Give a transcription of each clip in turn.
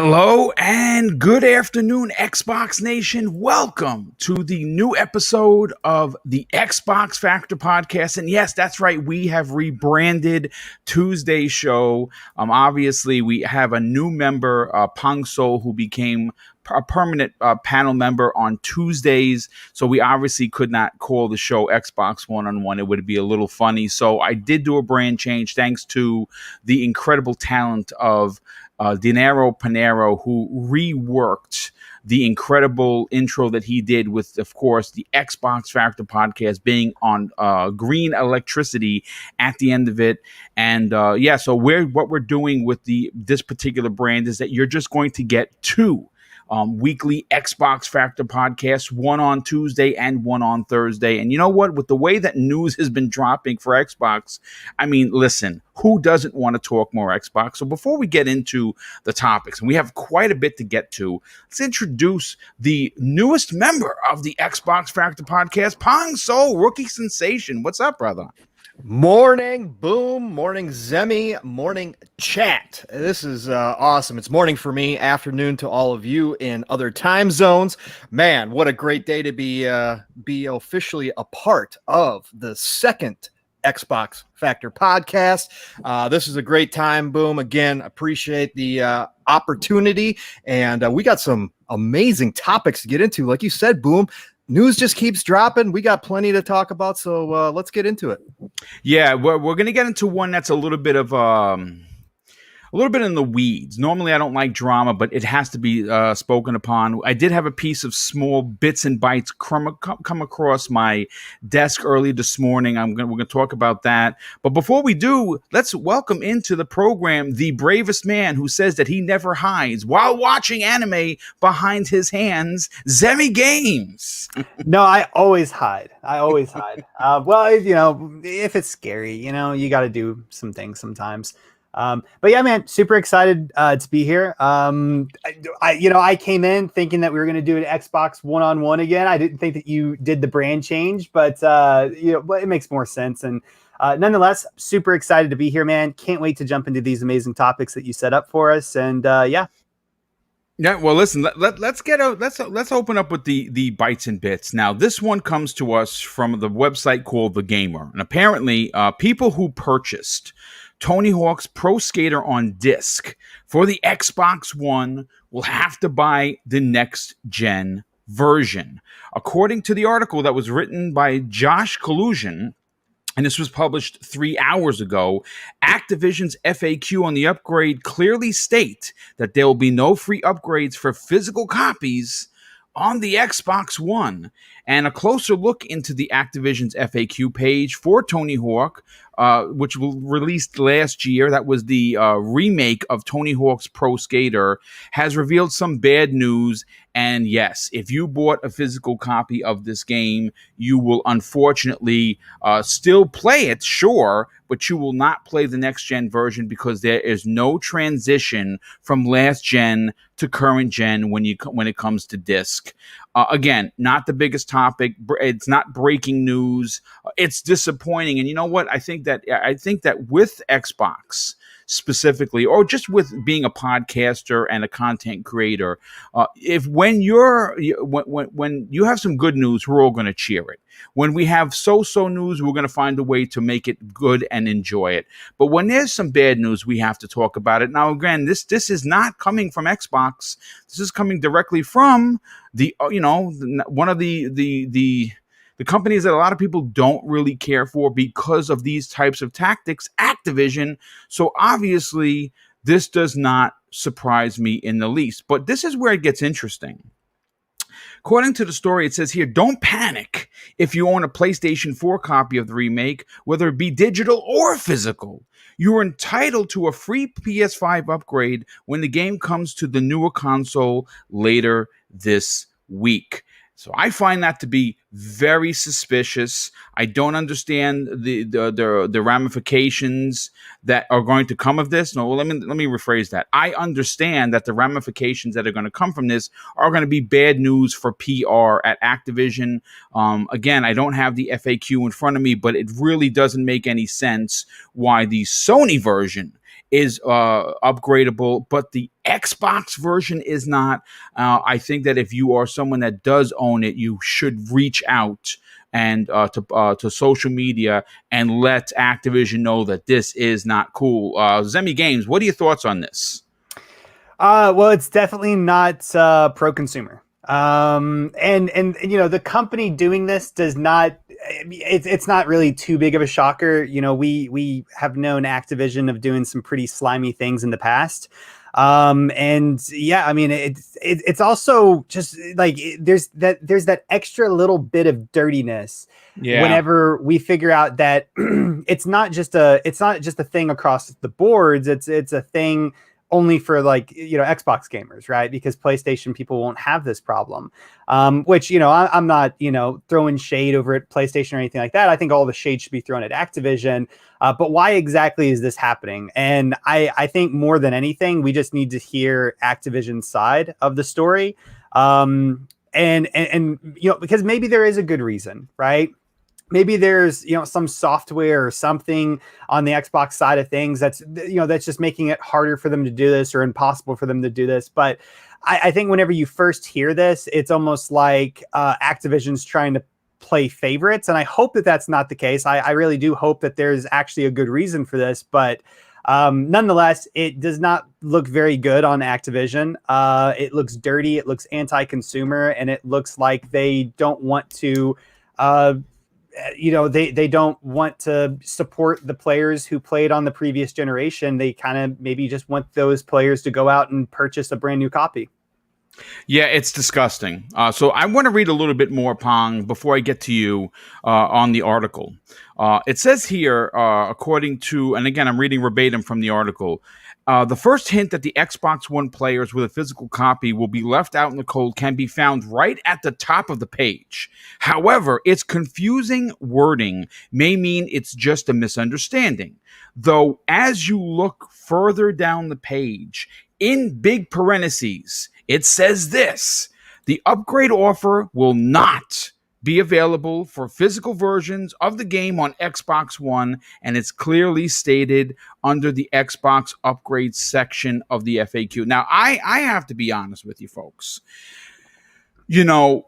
Hello and good afternoon, Xbox Nation. Welcome to the new episode of the Xbox Factor podcast. And yes, that's right. We have rebranded Tuesday's show. Obviously, we have a new member, Pang So, who became a permanent panel member on Tuesdays. So we obviously could not call the show Xbox One-on-One. It would be a little funny. So I did do a brand change thanks to the incredible talent of Dinero Panero, who reworked the incredible intro that he did with, of course, the Xbox Factor podcast being on green electricity at the end of it. And so what we're doing with this particular brand is that you're just going to get two weekly Xbox Factor podcasts, one on Tuesday and one on Thursday. And you know what? With the way that news has been dropping for Xbox, I mean, listen, who doesn't want to talk more Xbox? So before we get into the topics, and we have quite a bit to get to, let's introduce the newest member of the Xbox Factor podcast, Pang So, rookie sensation. What's up, brother? Morning, Boom. Morning, Zemi. Morning, chat. This is awesome. It's morning for me, afternoon to all of you in other time zones. Man, what a great day to be officially a part of the second Xbox Factor podcast. This is a great time, Boom. Again, appreciate the opportunity. And we got some amazing topics to get into. Like you said, Boom, news just keeps dropping. We got plenty to talk about, so let's get into it. Yeah, we're going to get into one that's a little bit in the weeds. Normally, I don't like drama, but it has to be spoken upon. I did have a piece of small bits and bytes come across my desk early this morning. We're going to talk about that. But before we do, let's welcome into the program the bravest man who says that he never hides while watching anime behind his hands, Zemi Games. No, I always hide. Well, if it's scary, you got to do some things sometimes. But yeah, man, super excited to be here. I came in thinking that we were going to do an Xbox One-on-One again. I didn't think that you did the brand change, but it makes more sense. And nonetheless, super excited to be here, man. Can't wait to jump into these amazing topics that you set up for us. And yeah. Yeah, well, listen. Let's open up with the bites and bits. Now, this one comes to us from the website called The Gamer, and apparently, people who purchased Tony Hawk's Pro Skater on disc for the Xbox One will have to buy the next gen version. According to the article that was written by Josh Collusion, and this was published 3 hours ago, Activision's FAQ on the upgrade clearly state that there will be no free upgrades for physical copies on the Xbox One. And a closer look into the Activision's FAQ page for Tony Hawk, which was released last year, that was the remake of Tony Hawk's Pro Skater, has revealed some bad news. And yes, if you bought a physical copy of this game, you will unfortunately still play it, sure, but you will not play the next gen version because there is no transition from last gen to current gen when it comes to disc. Again, not the biggest topic. It's not breaking news. It's disappointing. And you know what? I think that with Xbox specifically, or just with being a podcaster and a content creator, when you have some good news, we're all going to cheer it. When we have so-so news, we're going to find a way to make it good and enjoy it. But when there's some bad news, we have to talk about it. Now, again, this is not coming from Xbox. This is coming directly from one of the companies that a lot of people don't really care for because of these types of tactics, Activision. So obviously, this does not surprise me in the least. But this is where it gets interesting. According to the story, it says here, don't panic if you own a PlayStation 4 copy of the remake, whether it be digital or physical. You are entitled to a free PS5 upgrade when the game comes to the newer console later this week. So I find that to be very suspicious. I don't understand the ramifications that are going to come of this. No, let me rephrase that. I understand that the ramifications that are going to come from this are going to be bad news for PR at Activision. Again, I don't have the FAQ in front of me, but it really doesn't make any sense why the Sony version is upgradable, but the Xbox version is not. I think that if you are someone that does own it, you should reach out and to social media and let Activision know that this is not cool. Zemi Games, what are your thoughts on this? Well, it's definitely not pro-consumer. And the company doing this does not. It's not really too big of a shocker. We have known Activision of doing some pretty slimy things in the past. And yeah, I mean, it's also just like there's that extra little bit of dirtiness whenever we figure out that it's not just a thing across the boards. It's a thing only for Xbox gamers, right? Because PlayStation people won't have this problem. Which, I'm not, throwing shade over at PlayStation or anything like that. I think all the shade should be thrown at Activision. But why exactly is this happening? And I think more than anything, we just need to hear Activision's side of the story. And because maybe there is a good reason, right? Maybe there's, some software or something on the Xbox side of things that's just making it harder for them to do this or impossible for them to do this. But I think whenever you first hear this, it's almost like Activision's trying to play favorites. And I hope that that's not the case. I really do hope that there's actually a good reason for this. But nonetheless, it does not look very good on Activision. It looks dirty. It looks anti-consumer. And it looks like they don't want to... they don't want to support the players who played on the previous generation. They kind of maybe just want those players to go out and purchase a brand new copy. Yeah, it's disgusting. So I want to read a little bit more, Pong, before I get to you on the article. It says here, according to, and again, I'm reading verbatim from the article, the first hint that the Xbox One players with a physical copy will be left out in the cold can be found right at the top of the page. However, its confusing wording may mean it's just a misunderstanding. Though, as you look further down the page, in big parentheses, it says this: the upgrade offer will not be available for physical versions of the game on Xbox One, and it's clearly stated under the Xbox upgrade section of the FAQ. Now, I have to be honest with you folks. There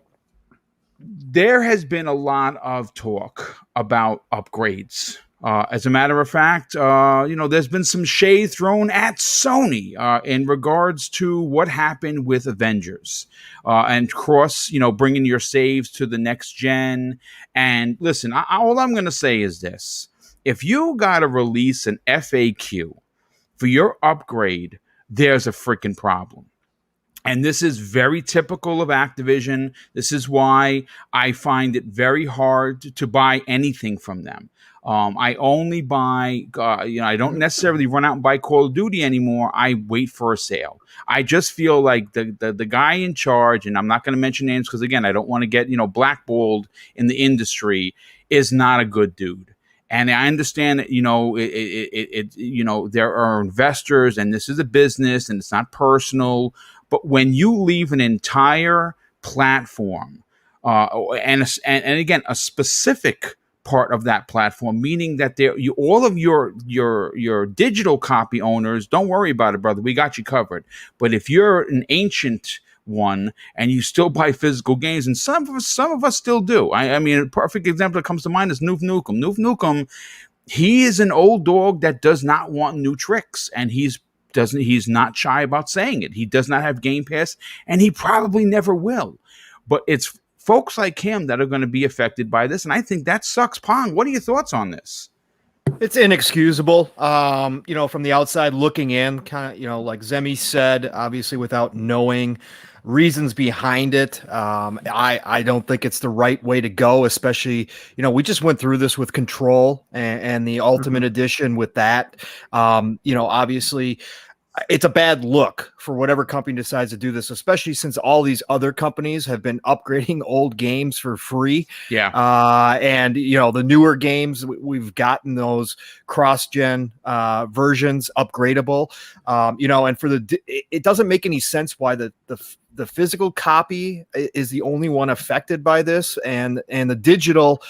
has been a lot of talk about upgrades. As a matter of fact, there's been some shade thrown at Sony in regards to what happened with Avengers and bringing your saves to the next gen. And listen, all I'm going to say is this. If you got to release an FAQ for your upgrade, there's a freaking problem. And this is very typical of Activision. This is why I find it very hard to buy anything from them. I only buy, I don't necessarily run out and buy Call of Duty anymore. I wait for a sale. I just feel like the guy in charge, and I'm not going to mention names because, again, I don't want to get, blackballed in the industry, is not a good dude. And I understand that, there are investors and this is a business and it's not personal. But when you leave an entire platform and again, a specific part of that platform, meaning that all of your digital copy owners, don't worry about it, brother. We got you covered. But if you're an ancient one and you still buy physical games, and some of us still do. I mean, a perfect example that comes to mind is Noof Nukem. Noof Nukem, he is an old dog that does not want new tricks, and he's not shy about saying it. He does not have Game Pass, and he probably never will. But it's folks like him that are going to be affected by this, and I think that sucks. Pong, what are your thoughts on this? It's inexcusable. From the outside looking in, kind of, like Zemi said, obviously without knowing reasons behind it. I don't think it's the right way to go, especially, we just went through this with Control and the Ultimate Edition with that. Obviously it's a bad look for whatever company decides to do this, especially since all these other companies have been upgrading old games for free. Yeah. And, the newer games, we've gotten those cross-gen versions upgradable, and it doesn't make any sense why the the physical copy is the only one affected by this, and the digital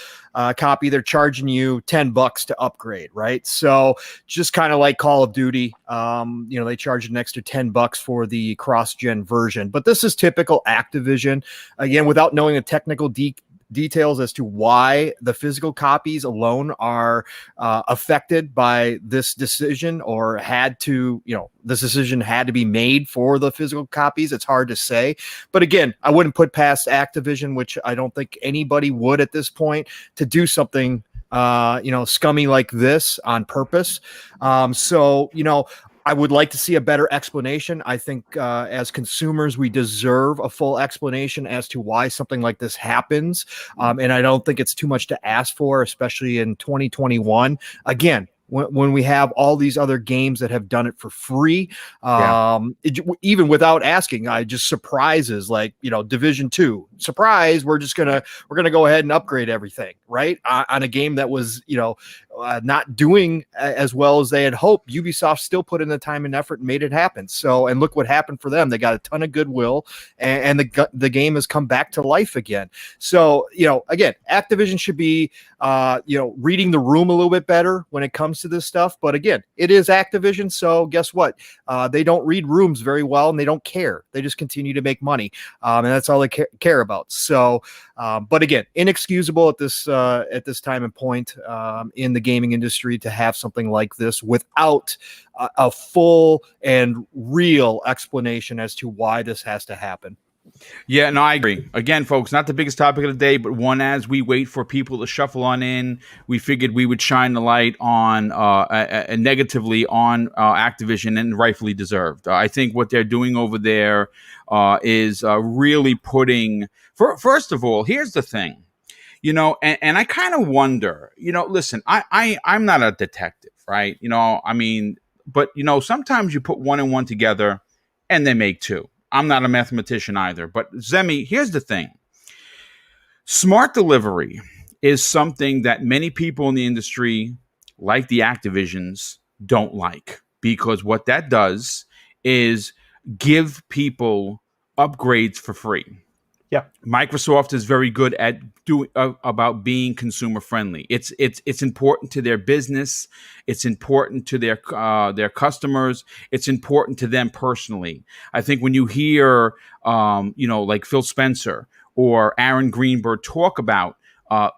copy, they're charging you $10 to upgrade, right? So just kind of like Call of Duty, they charge an extra $10 for the cross-gen version. But this is typical Activision. Again, without knowing the technical details as to why the physical copies alone are affected by this decision, or this decision had to be made for the physical copies. It's hard to say. But again, I wouldn't put past Activision, which I don't think anybody would at this point, to do something scummy like this on purpose. I would like to see a better explanation. I think as consumers, we deserve a full explanation as to why something like this happens. And I don't think it's too much to ask for, especially in 2021. Again, when we have all these other games that have done it for free, even without asking, just surprises like, Division 2, surprise, we're gonna go ahead and upgrade everything, right? On a game that was, not doing as well as they had hoped. Ubisoft still put in the time and effort and made it happen. So, and look what happened for them. They got a ton of goodwill, and the game has come back to life again. So, again, Activision should be, reading the room a little bit better when it comes to this stuff. But again, it is Activision. So guess what? They don't read rooms very well, and they don't care. They just continue to make money. And that's all they care about. So, but again, inexcusable at this time and point in the gaming industry to have something like this without a full and real explanation as to why this has to happen. Yeah, no, I agree. Again, folks, not the biggest topic of the day, but one as we wait for people to shuffle on in, we figured we would shine the light on negatively on Activision, and rightfully deserved. I think what they're doing over there is really putting. First of all, here's the thing, and I kind of wonder. Listen, I'm not a detective, right? But sometimes you put one and one together, and they make two. I'm not a mathematician either. But Zemi, here's the thing. Smart delivery is something that many people in the industry, like the Activisions, don't like. Because what that does is give people upgrades for free. Yeah, Microsoft is very good at doing about being consumer friendly. It's important to their business. It's important to their customers. It's important to them personally. I think when you hear like Phil Spencer or Aaron Greenberg talk about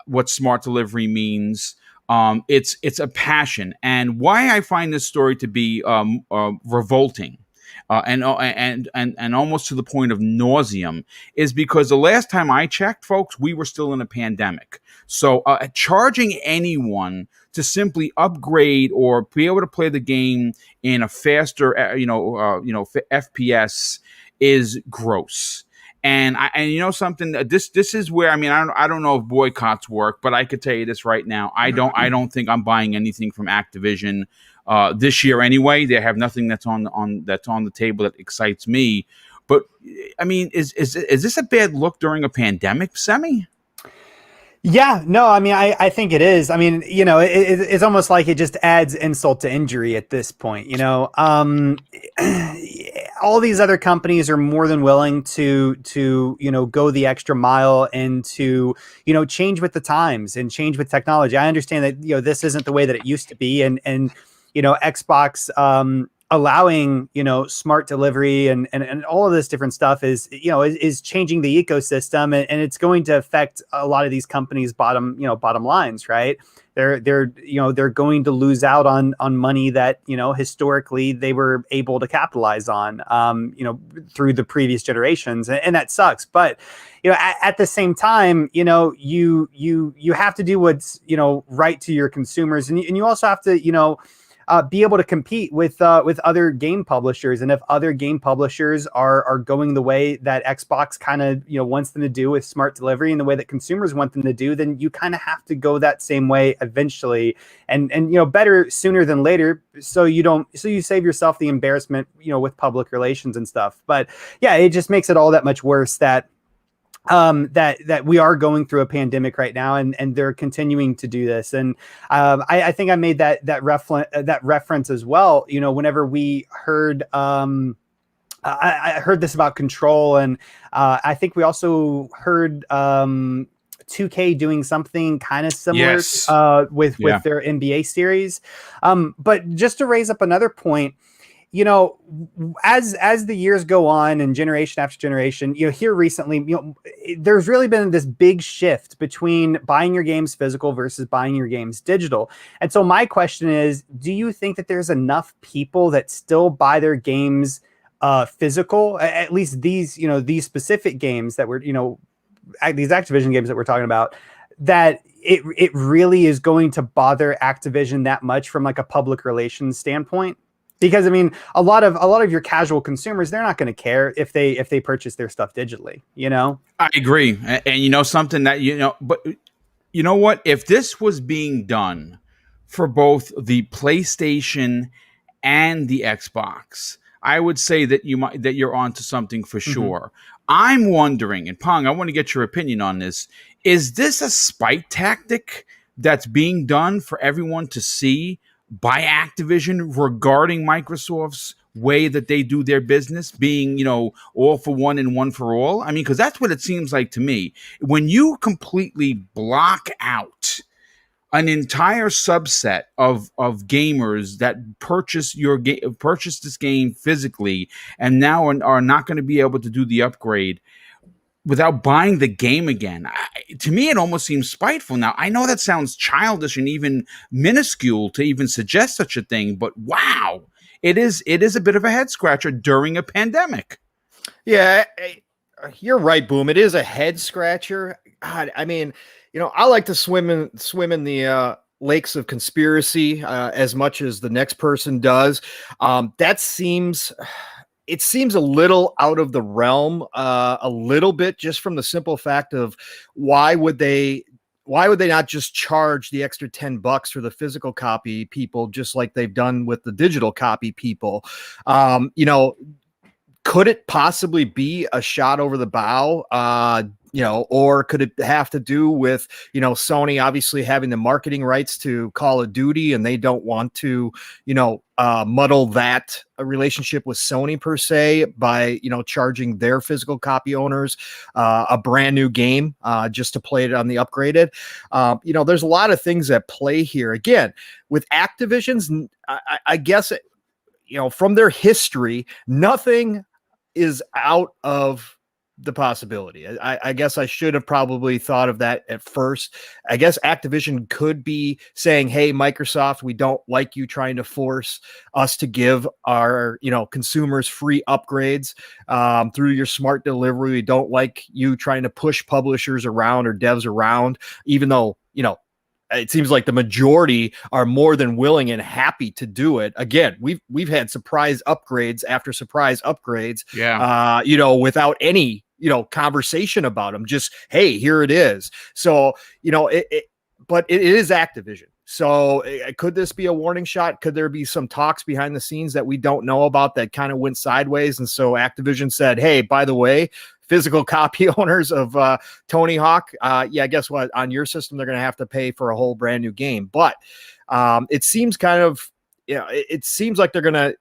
what smart delivery means, it's a passion. And why I find this story to be revolting. And almost to the point of nauseum is because the last time I checked, folks, we were still in a pandemic. So charging anyone to simply upgrade or be able to play the game in a faster, FPS is gross. And something. This is where I don't know if boycotts work, but I could tell you this right now. I don't think I'm buying anything from Activision this year anyway. They have nothing that's on the table that excites me. But is this a bad look during a pandemic, Semi? Yeah, no, I think it is. It's almost like it just adds insult to injury at this point. All these other companies are more than willing to go the extra mile and to change with the times and change with technology. I understand that this isn't the way that it used to be, and Xbox allowing smart delivery and all of this different stuff is changing the ecosystem, and it's going to affect a lot of these companies' bottom lines, right? They're going to lose out on money that historically they were able to capitalize on through the previous generations, and that sucks. But at the same time, you have to do what's right to your consumers, and you also have to be able to compete with other game publishers. And if other game publishers are going the way that Xbox kind of wants them to do with smart delivery and the way that consumers want them to do, then you kind of have to go that same way eventually, and better sooner than later, so you save yourself the embarrassment with public relations and stuff. But yeah, it just makes it all that much worse that we are going through a pandemic right now, and they're continuing to do this. And I think I made that reference as well. Whenever we heard I heard this about Control, and I think we also heard 2K doing something kind of similar Yes. Yeah. with their NBA series. But just to raise up another point, as the years go on and generation after generation, here recently, there's really been this big shift between buying your games physical versus buying your games digital. And so my question is, do you think that there's enough people that still buy their games physical, at least these specific games that these Activision games that we're talking about, that it really is going to bother Activision that much from like a public relations standpoint? Because I mean, a lot of your casual consumers, they're not going to care if they purchase their stuff digitally. I agree. And something that, but you know what? If this was being done for both the PlayStation and the Xbox, I would say that you're onto something for sure. I'm wondering, and Pong, I want to get your opinion on this. Is this a spite tactic that's being done for everyone to see by Activision regarding Microsoft's way that they do their business, being, all for one and one for all? I mean, because that's what it seems like to me. When you completely block out an entire subset of gamers that purchase this game physically and now are not going to be able to do the upgrade without buying the game again. To me, it almost seems spiteful. Now, I know that sounds childish and even minuscule to even suggest such a thing, but wow, it is a bit of a head scratcher during a pandemic. Yeah, you're right, Boom. It is a head scratcher. God, I mean, I like to swim in the lakes of conspiracy as much as the next person does. It seems a little out of the realm, a little bit, just from the simple fact of why would they not just charge the extra $10 for the physical copy people, just like they've done with the digital copy people? Could it possibly be a shot over the bow? Or could it have to do with, Sony obviously having the marketing rights to Call of Duty, and they don't want to, muddle that relationship with Sony per se by, charging their physical copy owners a brand new game just to play it on the upgraded. There's a lot of things at play here. Again, with Activision's, I guess, from their history, nothing is out of the possibility. I guess I should have probably thought of that at first. I guess Activision could be saying, hey, Microsoft, we don't like you trying to force us to give our, consumers free upgrades through your smart delivery. We don't like you trying to push publishers around or devs around, even though, it seems like the majority are more than willing and happy to do it. Again, we've had surprise upgrades after surprise upgrades, without any, conversation about them. Just, hey, here it is. So, but it is Activision. So could this be a warning shot? Could there be some talks behind the scenes that we don't know about that kind of went sideways? And so Activision said, hey, by the way, physical copy owners of Tony Hawk, guess what? On your system, they're going to have to pay for a whole brand new game. But it seems kind of, it seems like they're going to,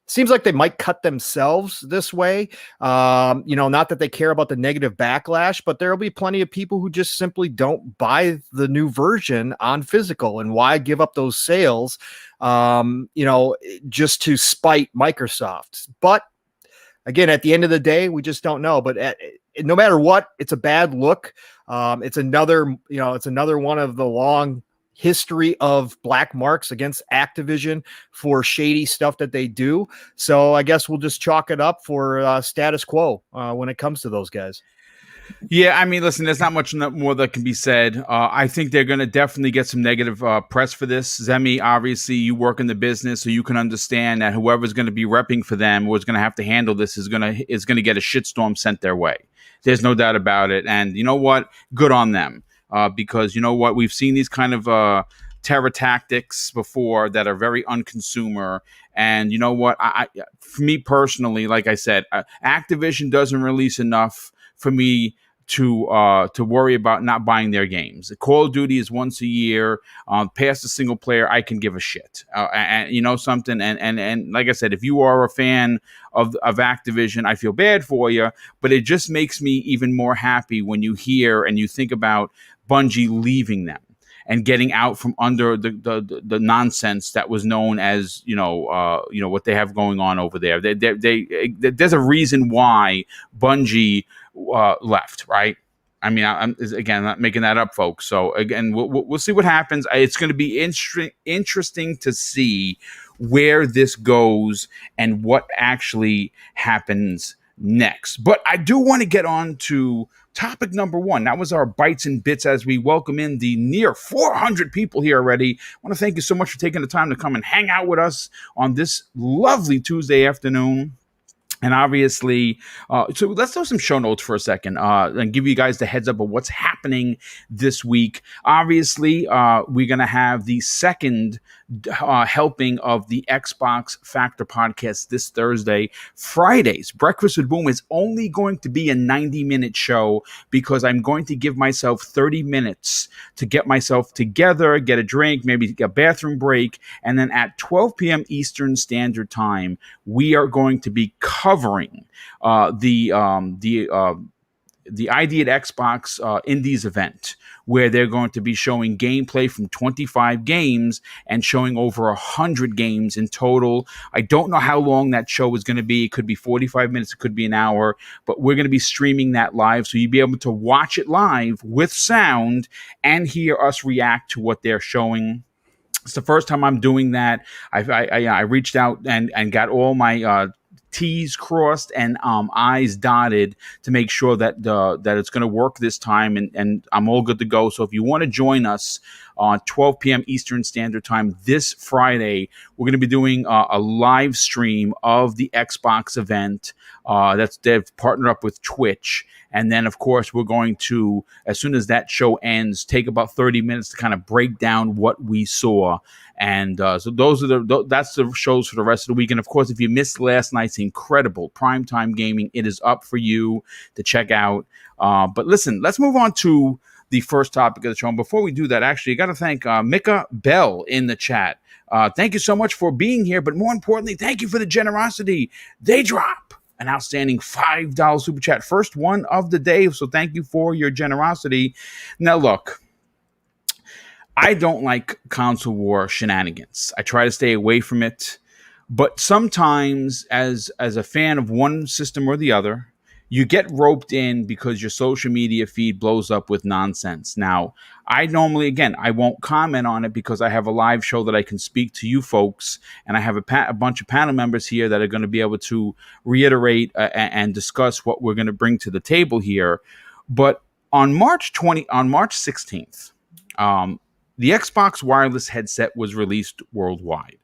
seems like they might cut themselves this way. Not that they care about the negative backlash, but there'll be plenty of people who just simply don't buy the new version on physical. And why give up those sales, just to spite Microsoft? But again, at the end of the day, we just don't know. But no matter what, it's a bad look. It's another one of the long history of black marks against Activision for shady stuff that they do. So I guess we'll just chalk it up for status quo when it comes to those guys. Yeah, I mean, listen, there's not much more that can be said. I think they're going to definitely get some negative press for this. Zemi, obviously, you work in the business, so you can understand that whoever's going to be repping for them or is going to have to handle this is going to get a shitstorm sent their way. There's no doubt about it. And you know what? Good on them. Because you know what? We've seen these kind of terror tactics before that are very unconsumer. And you know what? For me personally, like I said, Activision doesn't release enough for me to worry about not buying their games. Call of Duty is once a year. Past the single player, I can give a shit. And you know something. And like I said, if you are a fan of Activision, I feel bad for you. But it just makes me even more happy when you hear and you think about Bungie leaving them and getting out from under the nonsense that was known as what they have going on over there. There's a reason why Bungie left, right? I mean, I'm not making that up, folks. So again, we'll see what happens. It's going to be interesting to see where this goes and what actually happens next. But I do want to get on to topic number one. That was our bites and bits as we welcome in the near 400 people here already. I want to thank you so much for taking the time to come and hang out with us on this lovely Tuesday afternoon. And obviously, so let's do some show notes for a second and give you guys the heads up of what's happening this week. Obviously, we're going to have the second helping of the Xbox Factor podcast this Thursday. Fridays, Breakfast with Boom is only going to be a 90-minute show because I'm going to give myself 30 minutes to get myself together, get a drink, maybe a bathroom break. And then at 12 p.m. Eastern Standard Time, we are going to be covering the ID at Xbox Indies event, where they're going to be showing gameplay from 25 games and showing over 100 games in total. I don't know how long that show is going to be. It could be 45 minutes. It could be an hour. But we're going to be streaming that live, so you'll be able to watch it live with sound and hear us react to what they're showing. It's the first time I'm doing that. I reached out and got all my T's crossed and I's dotted to make sure that it's going to work this time, and I'm all good to go. So if you want to join us on 12 p.m. Eastern Standard Time this Friday, we're going to be doing a live stream of the Xbox event. They've partnered up with Twitch. And then, of course, we're going to, as soon as that show ends, take about 30 minutes to kind of break down what we saw. And so that's the shows for the rest of the week. And, of course, if you missed last night's incredible primetime gaming, it is up for you to check out. But listen, let's move on to the first topic of the show. And before we do that, actually, I got to thank Mika Bell in the chat. Thank you so much for being here. But more importantly, thank you for the generosity. They drop an outstanding $5 super chat. First one of the day. So thank you for your generosity. Now, look, I don't like console war shenanigans. I try to stay away from it. But sometimes, as a fan of one system or the other, you get roped in because your social media feed blows up with nonsense. Now, I normally, again, I won't comment on it because I have a live show that I can speak to you folks, and I have a bunch of panel members here that are going to be able to reiterate and discuss what we're going to bring to the table here. But on March 16th, the Xbox wireless headset was released worldwide.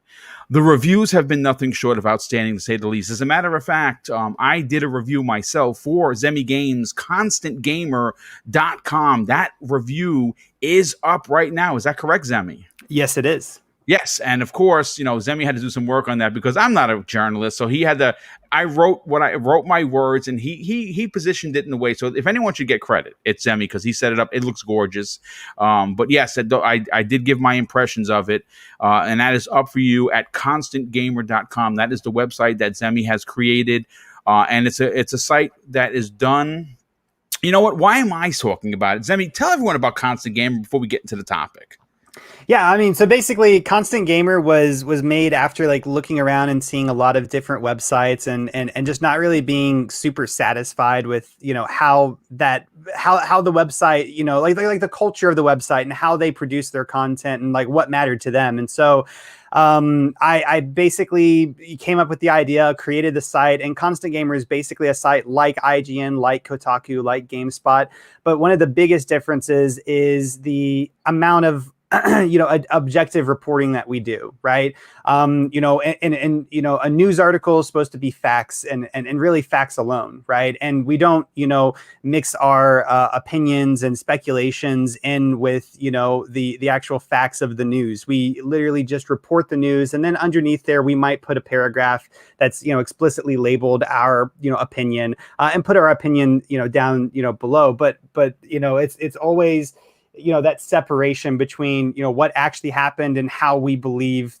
The reviews have been nothing short of outstanding, to say the least. As a matter of fact, I did a review myself for Zemi Games, ConstantGamer.com. That review is up right now. Is that correct, Zemi? Yes, it is. Yes, and of course, Zemi had to do some work on that because I'm not a journalist, so he had to. I wrote my words, and he positioned it in a way. So if anyone should get credit, it's Zemi because he set it up. It looks gorgeous. But yes, I did give my impressions of it, and that is up for you at ConstantGamer.com. That is the website that Zemi has created, and it's a site that is done. You know what? Why am I talking about it, Zemi? Tell everyone about Constant Gamer before we get into the topic. Yeah, I mean, so basically Constant Gamer was made after like looking around and seeing a lot of different websites and just not really being super satisfied with, how the website, like the culture of the website and how they produce their content and like what mattered to them. And so I basically came up with the idea, created the site, and Constant Gamer is basically a site like IGN, like Kotaku, like GameSpot. But one of the biggest differences is the amount of objective reporting that we do, right? And a news article is supposed to be facts and really facts alone, right? And we don't, mix our opinions and speculations in with, the actual facts of the news. We literally just report the news, and then underneath there, we might put a paragraph that's, explicitly labeled our, opinion, and put our opinion, down, below. But it's always, that separation between, what actually happened and how we believe,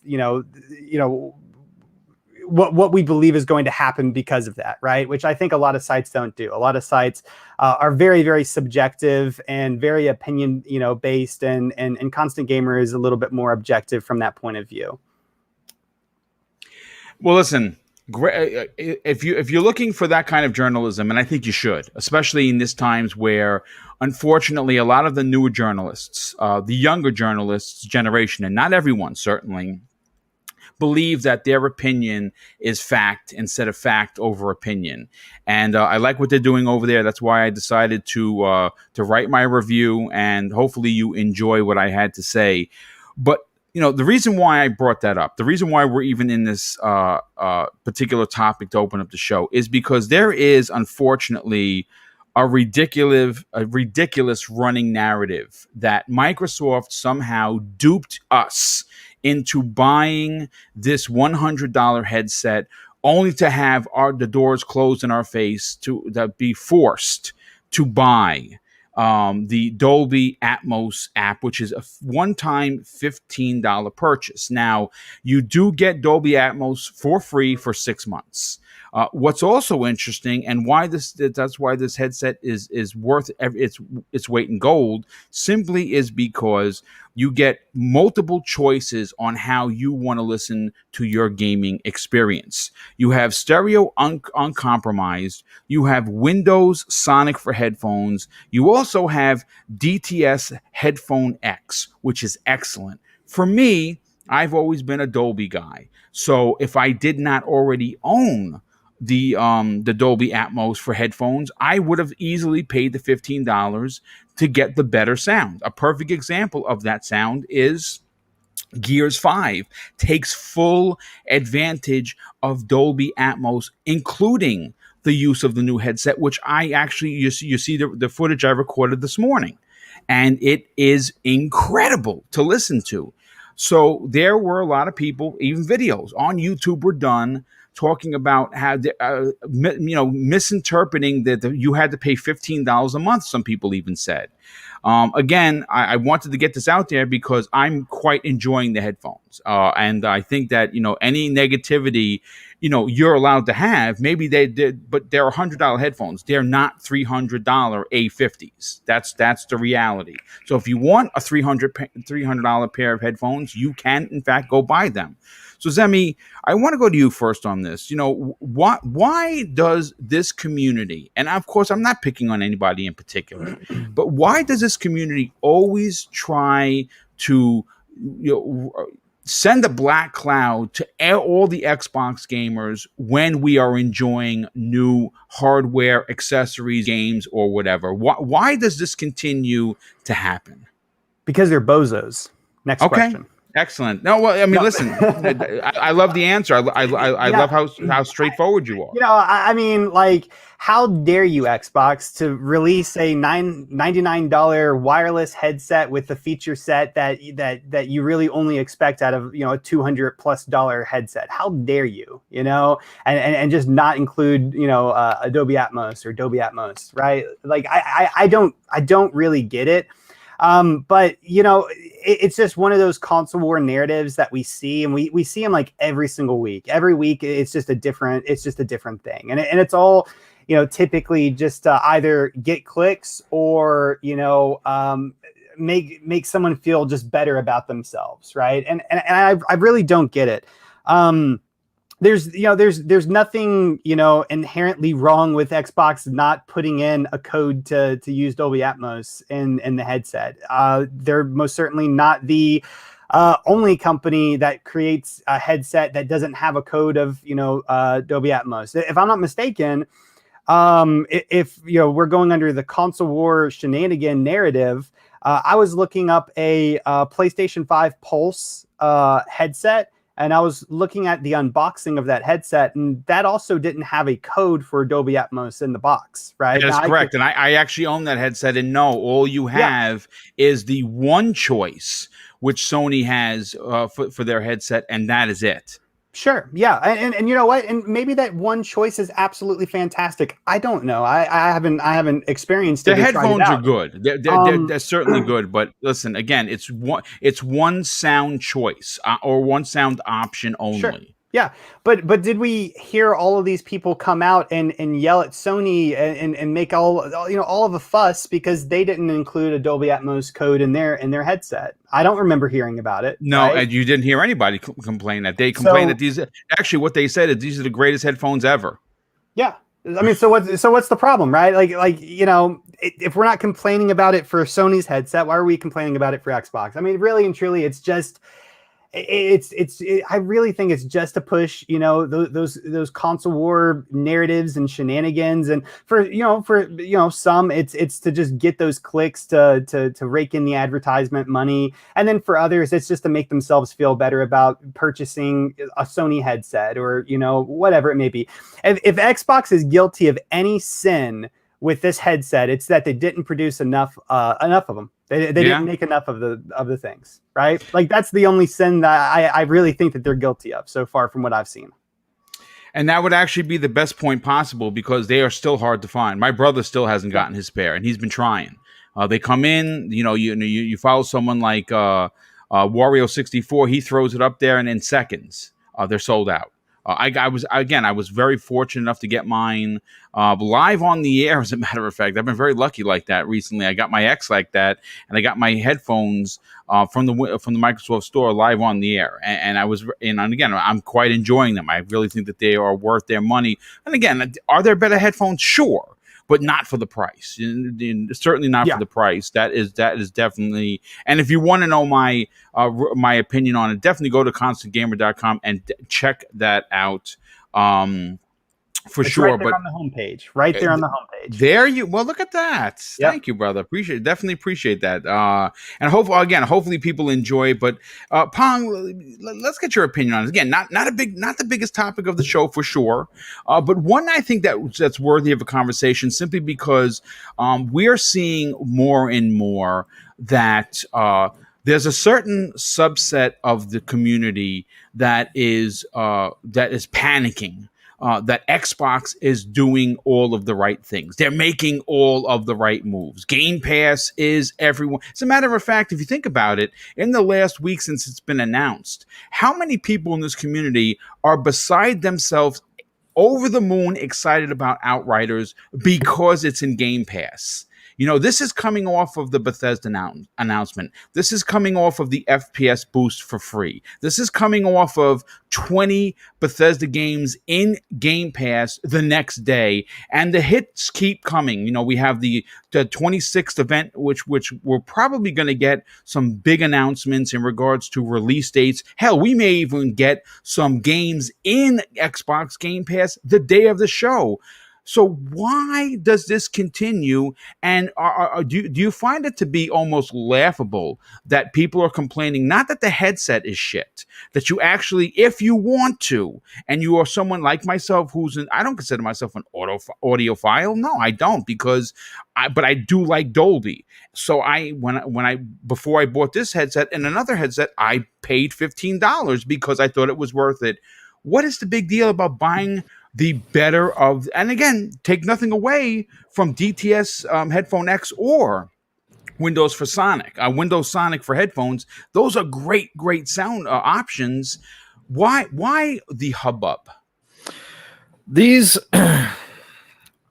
what we believe is going to happen because of that, right? Which I think a lot of sites don't do. A lot of sites are very, very subjective and very opinion, based, and Constant Gamer is a little bit more objective from that point of view. Well, listen, if you're looking for that kind of journalism, and I think you should, especially in this times where, unfortunately, a lot of the newer journalists, the younger journalists generation, and not everyone certainly, believe that their opinion is fact instead of fact over opinion. And I like what they're doing over there. That's why I decided to write my review, and hopefully you enjoy what I had to say. But the reason why I brought that up, the reason why we're even in this particular topic to open up the show, is because there is, unfortunately, a ridiculous running narrative that Microsoft somehow duped us into buying this $100 headset, only to have the doors closed in our face, to be forced to buy the Dolby Atmos app, which is a one-time $15 purchase. Now, you do get Dolby Atmos for free for 6 months. What's also interesting, and that's why this headset is worth its weight in gold, simply is because you get multiple choices on how you want to listen to your gaming experience. You have stereo uncompromised. You have Windows Sonic for headphones. You also have DTS Headphone X, which is excellent. For me, I've always been a Dolby guy. So if I did not already own the Dolby Atmos for headphones, I would have easily paid the $15 to get the better sound. A perfect example of that sound is Gears 5 takes full advantage of Dolby Atmos, including the use of the new headset, which I actually, you see the footage I recorded this morning, and it is incredible to listen to. So there were a lot of people, even videos on YouTube were done talking about how, misinterpreting that you had to pay $15 a month, some people even said. Again, I wanted to get this out there because I'm quite enjoying the headphones. And I think that, any negativity, you're allowed to have. Maybe they did, but they're $100 headphones. They're not $300 A50s. That's the reality. So if you want a $300 pair of headphones, you can, in fact, go buy them. So, Zemi, I want to go to you first on this. Why does this community, and of course, I'm not picking on anybody in particular, but why does this community always try to send a black cloud to all the Xbox gamers when we are enjoying new hardware, accessories, games, or whatever? Why does this continue to happen? Because they're bozos. Next question. Excellent. No, well, I mean, listen, I love the answer. I love how straightforward you are. I mean, like, how dare you, Xbox, to release a $99 wireless headset with the feature set that you really only expect out of, a $200+ headset? How dare you, and just not include, Adobe Atmos or Dolby Atmos, right? Like, I don't really get it. But it's just one of those console war narratives that we see, and we see them like every single week. Every week, it's just a different thing, and it's all typically just either get clicks or make someone feel just better about themselves, right? And I really don't get it. There's nothing inherently wrong with Xbox not putting in a code to use Dolby Atmos in the headset. They're most certainly not the only company that creates a headset that doesn't have a code of Dolby Atmos. If I'm not mistaken, if we're going under the console war shenanigan narrative, I was looking up a PlayStation 5 Pulse headset, and I was looking at the unboxing of that headset, and that also didn't have a code for Dolby Atmos in the box, right? That is Now, correct. And I actually own that headset. And no, all you yeah, have is the one choice which Sony has for their headset, and that is it. sure. Yeah. And you know what? And maybe that one choice is absolutely fantastic. I don't know. I haven't experienced The it or tried it headphones are out. good. Um, They're certainly good. But listen, again, it's one sound choice or one sound option sure. only. Yeah. But did we hear all of these people come out and yell at Sony and make all of a fuss because they didn't include a Dolby Atmos code in their headset? I don't remember hearing about it. No, Right. and you didn't hear anybody complain that. They complained that So these actually what they said is these are the greatest headphones ever. yeah. I mean, so what's the problem, right? If we're not complaining about it for Sony's headset, why are we complaining about it for Xbox? I mean, really and truly, it's just I really think it's just to push, those console war narratives and shenanigans, and for some it's to just get those clicks to rake in the advertisement money, and then for others it's just to make themselves feel better about purchasing a Sony headset or whatever it may be. If Xbox is guilty of any sin with this headset, it's that they didn't produce enough of them. They didn't make enough of the things, right? Like that's the only sin that I really think that they're guilty of so far from what I've seen. And that would actually be the best point possible because they are still hard to find. My brother still hasn't gotten his pair, and he's been trying. They come in, you follow someone like Wario64, he throws it up there, and in seconds, they're sold out. I was very fortunate enough to get mine live on the air. As a matter of fact, I've been very lucky like that recently. I got my X like that, and I got my headphones from the Microsoft Store live on the air. And again, I'm quite enjoying them. I really think that they are worth their money. And again, are there better headphones? Sure. But not for the price. Certainly not for the price. That is definitely. And if you want to know my opinion on it, definitely go to constantgamer.com and check that out. It's sure. Right there on the homepage. Right there on the homepage. Well, look at that. Yep. Thank you, brother. Definitely appreciate that. And hopefully people enjoy it. But Pong, let's get your opinion on it. Again, not the biggest topic of the show for sure. But one I think that's worthy of a conversation simply because we're seeing more and more that there's a certain subset of the community that is panicking. That Xbox is doing all of the right things. They're making all of the right moves. Game Pass is everyone. As a matter of fact, if you think about it, in the last week since it's been announced, how many people in this community are beside themselves, over the moon, excited about Outriders because it's in Game Pass? This is coming off of the Bethesda announcement. This is coming off of the FPS boost for free. This is coming off of 20 Bethesda games in Game Pass the next day. And the hits keep coming. We have the 26th event, which we're probably going to get some big announcements in regards to release dates. Hell, we may even get some games in Xbox Game Pass the day of the show. So why does this continue? And do you find it to be almost laughable that people are complaining, not that the headset is shit, that you actually, if you want to, and you are someone like myself I don't consider myself an audiophile. No, I don't, but I do like Dolby. So before I bought this headset and another headset, I paid $15 because I thought it was worth it. What is the big deal about buying the better of, and again, take nothing away from DTS Headphone X or Windows Sonic for headphones. Those are great sound options. Why the hubbub? These,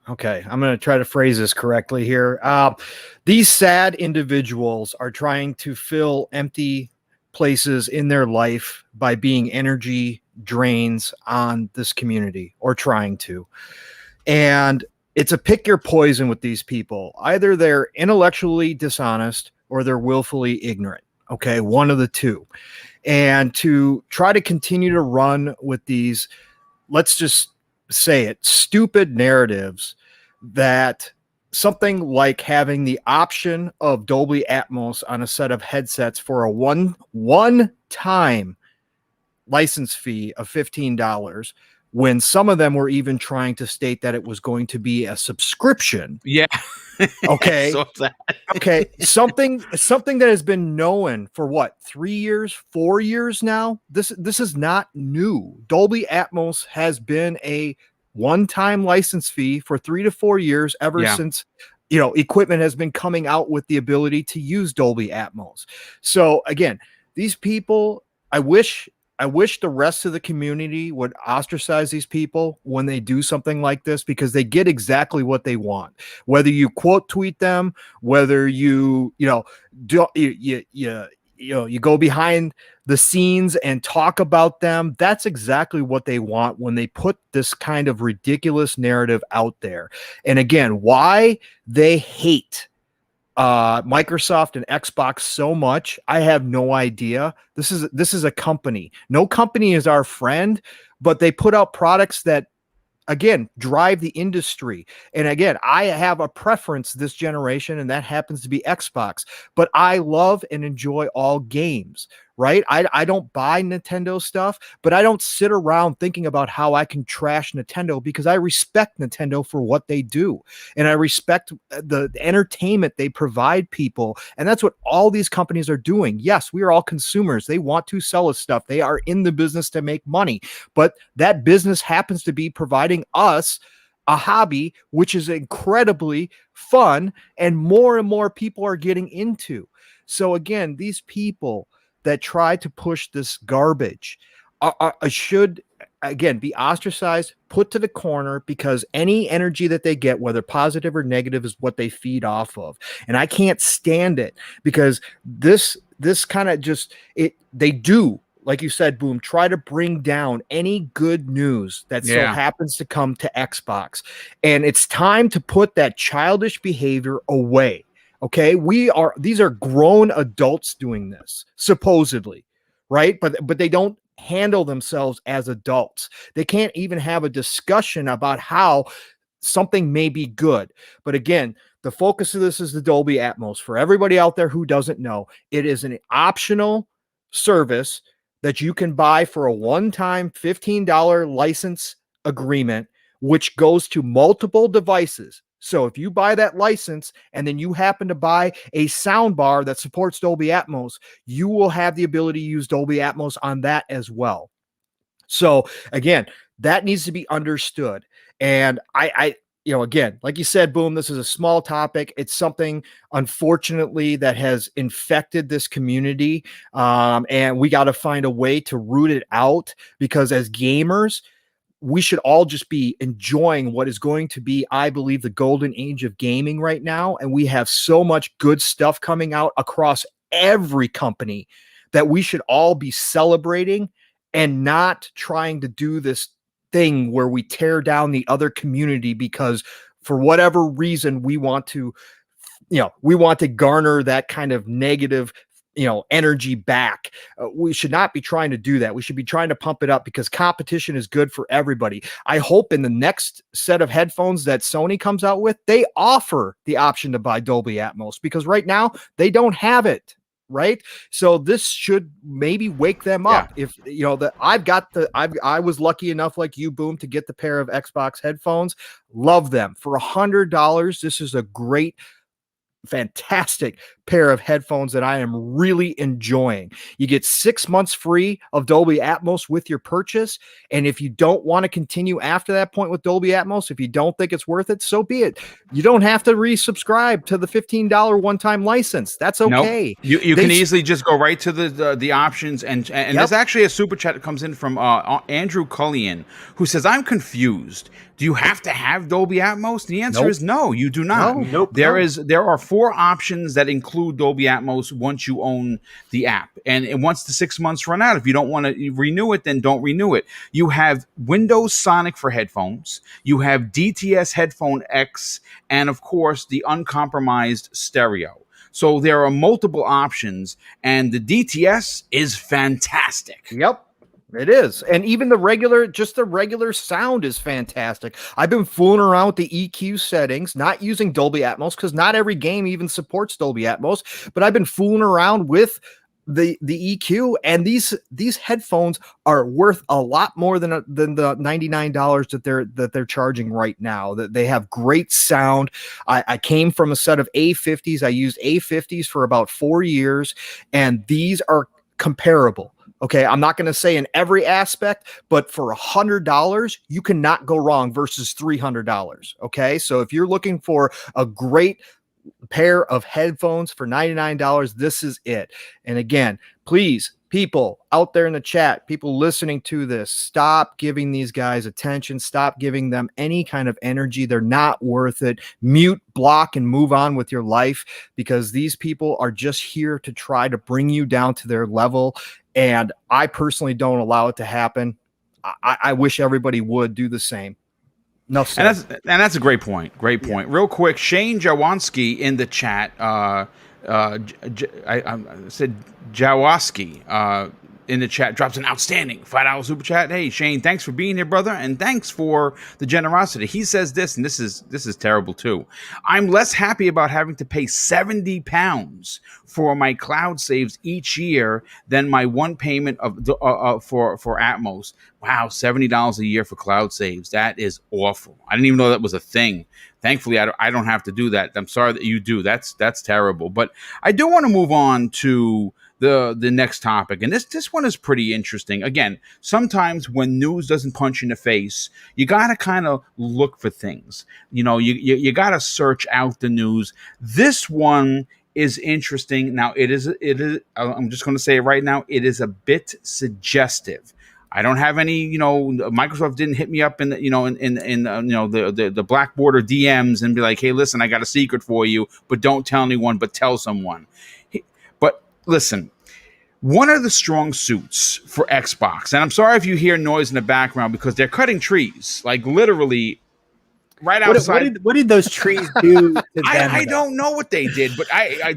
okay, I'm going to try to phrase this correctly here. These sad individuals are trying to fill empty places in their life by being energy drains on this community, or trying to. And it's a pick your poison with these people. Either they're intellectually dishonest or they're willfully ignorant. Okay, one of the two. And to try to continue to run with these, let's just say it, stupid narratives that something like having the option of Dolby Atmos on a set of headsets for a one-time license fee of $15, when some of them were even trying to state that it was going to be a subscription. Yeah. Okay. So that. Okay, something that has been known for what, 3 years, 4 years now. This is not new. Dolby Atmos has been a one-time license fee for 3 to 4 years ever Yeah. since equipment has been coming out with the ability to use Dolby Atmos. So again, these people, I wish the rest of the community would ostracize these people when they do something like this, because they get exactly what they want. Whether you quote tweet them, whether you go behind the scenes and talk about them, that's exactly what they want when they put this kind of ridiculous narrative out there. And again, why they hate Microsoft and Xbox so much, I have no idea. This is a company. No company is our friend, but they put out products that, again, drive the industry. And again, I have a preference this generation, and that happens to be Xbox. But I love and enjoy all games, right? I don't buy Nintendo stuff, but I don't sit around thinking about how I can trash Nintendo, because I respect Nintendo for what they do. And I respect the entertainment they provide people. And that's what all these companies are doing. Yes, we are all consumers. They want to sell us stuff. They are in the business to make money. But that business happens to be providing us a hobby, which is incredibly fun, and more people are getting into. So again, these people that try to push this garbage should, again, be ostracized, put to the corner, because any energy that they get, whether positive or negative, is what they feed off of. And I can't stand it, because this kind of they do, like you said, Boom, try to bring down any good news that so happens to come to Xbox. And it's time to put that childish behavior away. Okay, these are grown adults doing this, supposedly, right? But they don't handle themselves as adults. They can't even have a discussion about how something may be good. But again, the focus of this is the Dolby Atmos. For everybody out there who doesn't know, it is an optional service that you can buy for a one-time $15 license agreement, which goes to multiple devices. So if you buy that license and then you happen to buy a sound bar that supports Dolby Atmos, you will have the ability to use Dolby Atmos on that as well. So again, that needs to be understood. And I again, like you said, Boom, this is a small topic. It's something, unfortunately, that has infected this community. And we got to find a way to root it out, because as gamers, we should all just be enjoying what is going to be, I believe, the golden age of gaming right now. And we have so much good stuff coming out across every company that we should all be celebrating, and not trying to do this thing where we tear down the other community because, for whatever reason, we want to garner that kind of negative energy back. We should not be trying to do that. We should be trying to pump it up, because competition is good for everybody. I hope in the next set of headphones that Sony comes out with, they offer the option to buy Dolby Atmos, because right now they don't have it. Right. So this should maybe wake them up. If I was lucky enough, like you, Boom, to get the pair of Xbox headphones. Love them. For $100, this is a great, fantastic pair of headphones that I am really enjoying. You get 6 months free of Dolby Atmos with your purchase. And if you don't want to continue after that point with Dolby Atmos, if you don't think it's worth it, so be it. You don't have to resubscribe to the $15 one-time license. That's okay. Nope. You can easily just go right to the options. And there's actually a super chat that comes in from Andrew Cullian, who says, I'm confused. Do you have to have Dolby Atmos? The answer is no, you do not. There are 4 options that include Dolby Atmos once you own the app. And once the 6 months run out, if you don't want to renew it, then don't renew it. You have Windows Sonic for headphones. You have DTS Headphone X, and of course, the uncompromised stereo. So there are multiple options, and the DTS is fantastic. Yep. It is. And even the regular sound is fantastic. I've been fooling around with the EQ settings, not using Dolby Atmos because not every game even supports Dolby Atmos, but I've been fooling around with the EQ, and these headphones are worth a lot more than the $99 that they're charging right now. That they have great sound. I came from a set of A50s. I used A50s for about 4 years, and these are comparable. Okay, I'm not going to say in every aspect, but for $100, you cannot go wrong versus $300. Okay, so if you're looking for a great pair of headphones for $99, this is it. And again, please, people out there in the chat, people listening to this, stop giving these guys attention. Stop giving them any kind of energy. They're not worth it. Mute, block, and move on with your life, because these people are just here to try to bring you down to their level. And I personally don't allow it to happen. I wish everybody would do the same. No, and that's a great point. Great point. Yeah. Real quick, Shane Jawanski in the chat. I said Jawaski in the chat drops an outstanding $5 super chat. Hey Shane, thanks for being here, brother, and thanks for the generosity. He says this, and this is terrible too. I'm less happy about having to pay £70 for my cloud saves each year than my one payment of for Atmos. Wow, $70 a year for cloud saves. That is awful. I didn't even know that was a thing. Thankfully, I don't have to do that. I'm sorry that you do. That's terrible. But I do want to move on to the next topic, and this one is pretty interesting. Again, sometimes when news doesn't punch you in the face, you gotta kind of look for things. You gotta search out the news. This one is interesting. Now, it is. I'm just going to say it right now. It is a bit suggestive. I don't have any, Microsoft didn't hit me up in the, the Blackboard or DMs and be like, hey, listen, I got a secret for you, but don't tell anyone, but tell someone. But listen, one of the strong suits for Xbox, and I'm sorry if you hear noise in the background because they're cutting trees, like literally right outside. What did those trees do to them? I don't know what they did, but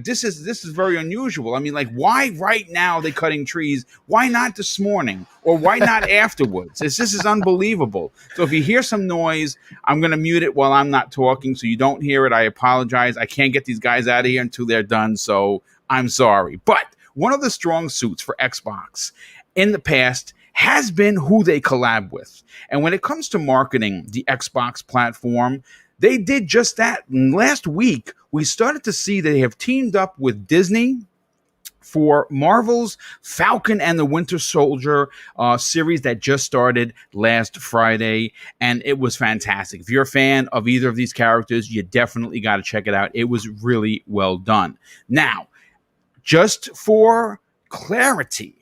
this is very unusual. I mean, like, why right now are they cutting trees? Why not this morning? Or why not afterwards? This is unbelievable. So if you hear some noise, I'm going to mute it while I'm not talking so you don't hear it. I apologize. I can't get these guys out of here until they're done, so I'm sorry. But one of the strong suits for Xbox in the past has been who they collab with. And when it comes to marketing the Xbox platform, they did just that. And last week, we started to see they have teamed up with Disney for Marvel's Falcon and the Winter Soldier series that just started last Friday, and it was fantastic. If you're a fan of either of these characters, you definitely got to check it out. It was really well done. Now, just for clarity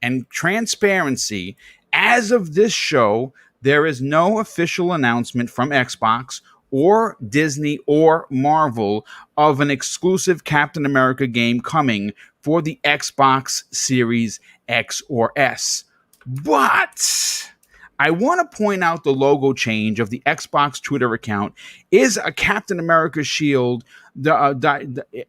and transparency, as of this show, there is no official announcement from Xbox or Disney or Marvel of an exclusive Captain America game coming for the Xbox Series X or S. But I want to point out the logo change of the Xbox Twitter account is a Captain America shield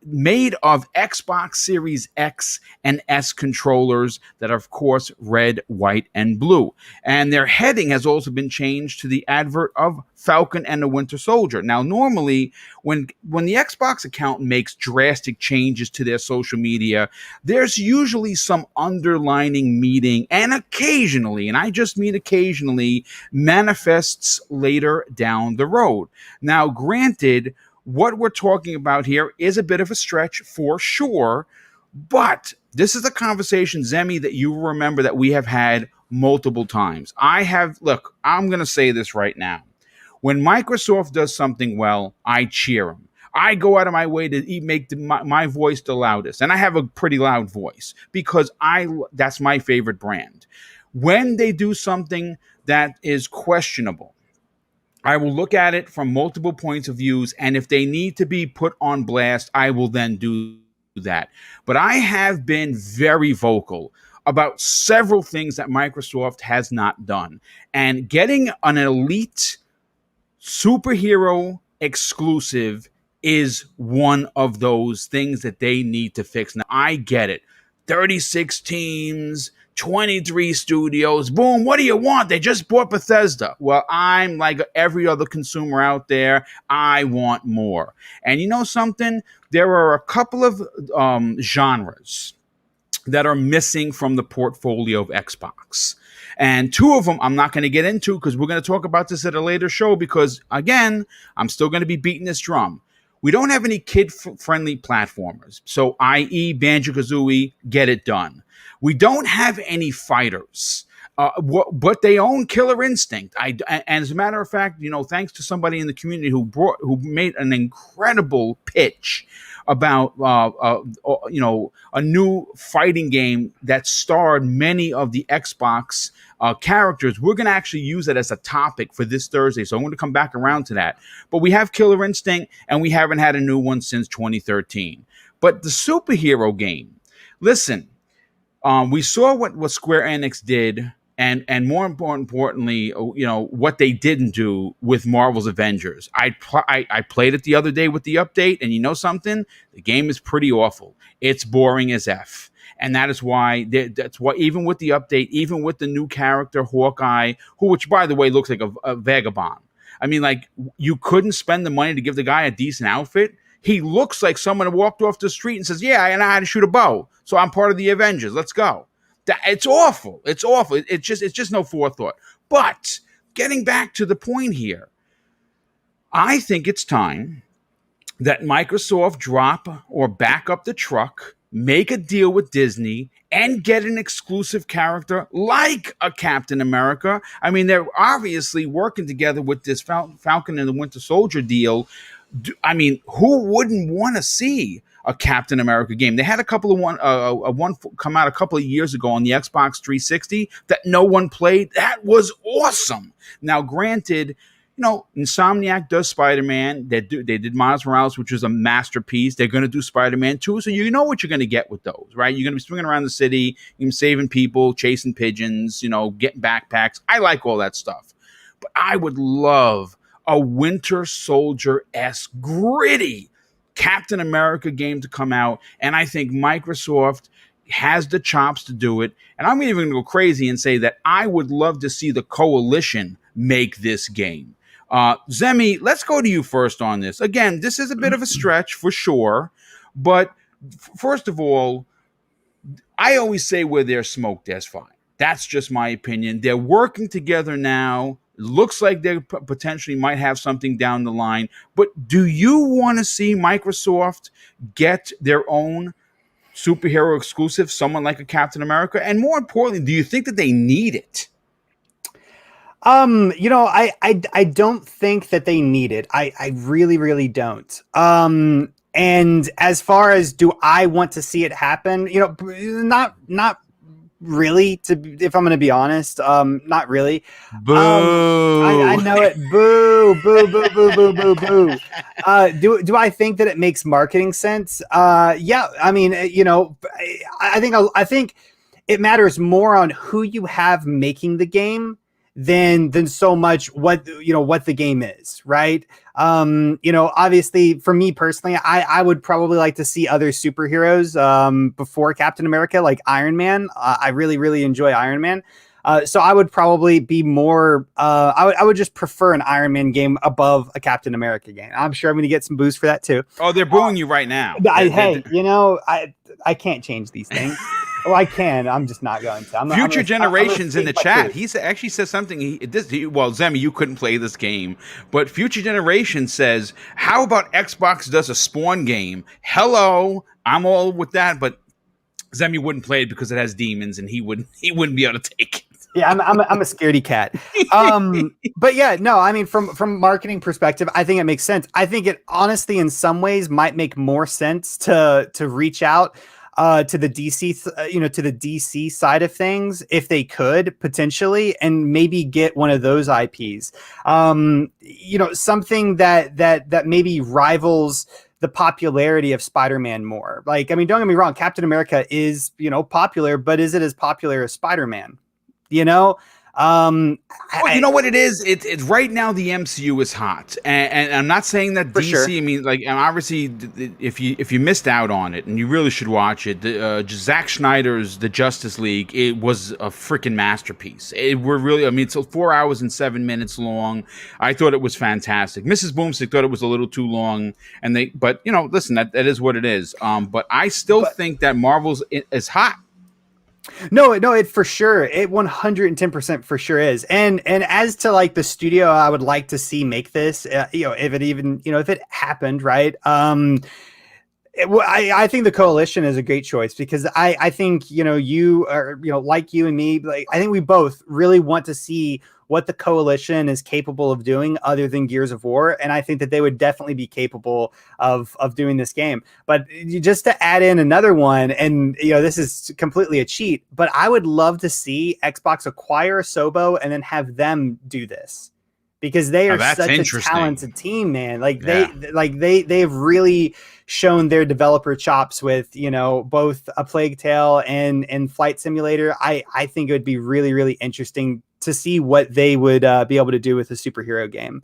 made of Xbox Series X and S controllers that are, of course, red, white, and blue. And their heading has also been changed to the advert of Falcon and the Winter Soldier. Now, normally, when the Xbox account makes drastic changes to their social media, there's usually some underlining meaning, and occasionally, and I just mean occasionally, manifests later down the road. Now, granted, what we're talking about here is a bit of a stretch for sure, but this is a conversation, Zemi, that you remember that we have had multiple times. Look, I'm going to say this right now. When Microsoft does something well, I cheer them. I go out of my way to make my voice the loudest, and I have a pretty loud voice because that's my favorite brand. When they do something that is questionable, I will look at it from multiple points of views, and if they need to be put on blast, I will then do that. But I have been very vocal about several things that Microsoft has not done, and getting an elite superhero exclusive is one of those things that they need to fix. Now, I get it. 36 teams, 23 studios. Boom. What do you want? They just bought Bethesda. Well, I'm like every other consumer out there. I want more. And you know something? There are a couple of genres that are missing from the portfolio of Xbox. And two of them I'm not going to get into because we're going to talk about this at a later show because, again, I'm still going to be beating this drum. We don't have any kid-friendly platformers. So, i.e. Banjo-Kazooie, get it done. We don't have any fighters. But they own Killer Instinct. And as a matter of fact, thanks to somebody in the community who made an incredible pitch about a new fighting game that starred many of the Xbox characters. We're going to actually use it as a topic for this Thursday, so I'm going to come back around to that. But we have Killer Instinct, and we haven't had a new one since 2013. But the superhero game, listen, we saw what Square Enix did. And more importantly, what they didn't do with Marvel's Avengers. I played it the other day with the update, and you know something? The game is pretty awful. It's boring as F. And that's why even with the update, even with the new character, Hawkeye, which, by the way, looks like a vagabond. I mean, like, you couldn't spend the money to give the guy a decent outfit. He looks like someone walked off the street and says, yeah, I know how to shoot a bow, so I'm part of the Avengers. Let's go. It's awful. It's awful. It's just no forethought. But getting back to the point here, I think it's time that Microsoft drop or back up the truck, make a deal with Disney, and get an exclusive character like a Captain America. I mean, they're obviously working together with this Falcon and the Winter Soldier deal. I mean, who wouldn't want to see a Captain America game? They had a couple of one come out a couple of years ago on the Xbox 360 that no one played. That was awesome. Now, granted, Insomniac does Spider-Man. They did Miles Morales, which is a masterpiece. They're going to do Spider-Man 2, so you know what you're going to get with those, right? You're going to be swinging around the city, saving people, chasing pigeons, getting backpacks. I like all that stuff. But I would love a Winter Soldier-esque, gritty Captain America game to come out, and I think Microsoft has the chops to do it. And I'm even going to go crazy and say that I would love to see the Coalition make this game. Zemi, let's go to you first on this. Again, this is a bit of a stretch for sure, but first of all, I always say where there's smoke, there's fire. That's just my opinion. They're working together now. Looks like they potentially might have something down the line. But do you want to see Microsoft get their own superhero exclusive, someone like a Captain America? And more importantly, do you think that they need it? I don't think that they need it. I really, really don't. And as far as do I want to see it happen, not really, if I'm going to be honest, not really. Boo! I know it. Boo! Boo! Boo! Boo! Boo! Boo! Boo! Do I think that it makes marketing sense? Yeah. I mean, I think it matters more on who you have making the game than so much what the game is, right? Obviously for me personally, I would probably like to see other superheroes before Captain America, like Iron Man. I really, really enjoy Iron Man. So I would probably be more, I would just prefer an Iron Man game above a Captain America game. I'm sure I'm going to get some boost for that too. Oh, they're booing you right now. I can't change these things. Well, I can. I'm just not going to. Future Generations in the chat. He actually says something. Well, Zemi, you couldn't play this game, but Future Generation says, "How about Xbox does a Spawn game?" Hello, I'm all with that, but Zemi wouldn't play it because it has demons, and he wouldn't be able to take it. Yeah, I'm a scaredy cat. But yeah, no, I mean, from marketing perspective, I think it makes sense. I think it honestly, in some ways, might make more sense to reach out to the DC, to the DC side of things, if they could potentially, and maybe get one of those IPs. Something that maybe rivals the popularity of Spider-Man more. Like, I mean, don't get me wrong, Captain America is, popular, but is it as popular as Spider-Man? Well, you know what it is? It's right now the MCU is hot, and I'm not saying that For DC. sure. I mean, like, and obviously, if you missed out on it, and you really should watch it, Zack Snyder's The Justice League, it was a freaking masterpiece. We're really, I mean, it's 4 hours and 7 minutes long. I thought it was fantastic. Mrs. Boomstick thought it was a little too long, but you know, listen, that is what it is. But I still think that Marvel's is hot. No, it for sure, it 110% for sure is. And as to like the studio, I would like to see make this, if it even, if it happened, right? I think the Coalition is a great choice because I think, you are, like you and me, like, I think we both really want to see what the Coalition is capable of doing other than Gears of War. And I think that they would definitely be capable of doing this game. But just to add in another one, and, this is completely a cheat, but I would love to see Xbox acquire Sobo and then have them do this. Because they are such a talented team, man. Like they've really shown their developer chops with, both A Plague Tale and Flight Simulator. I think it would be really, really interesting to see what they would be able to do with a superhero game.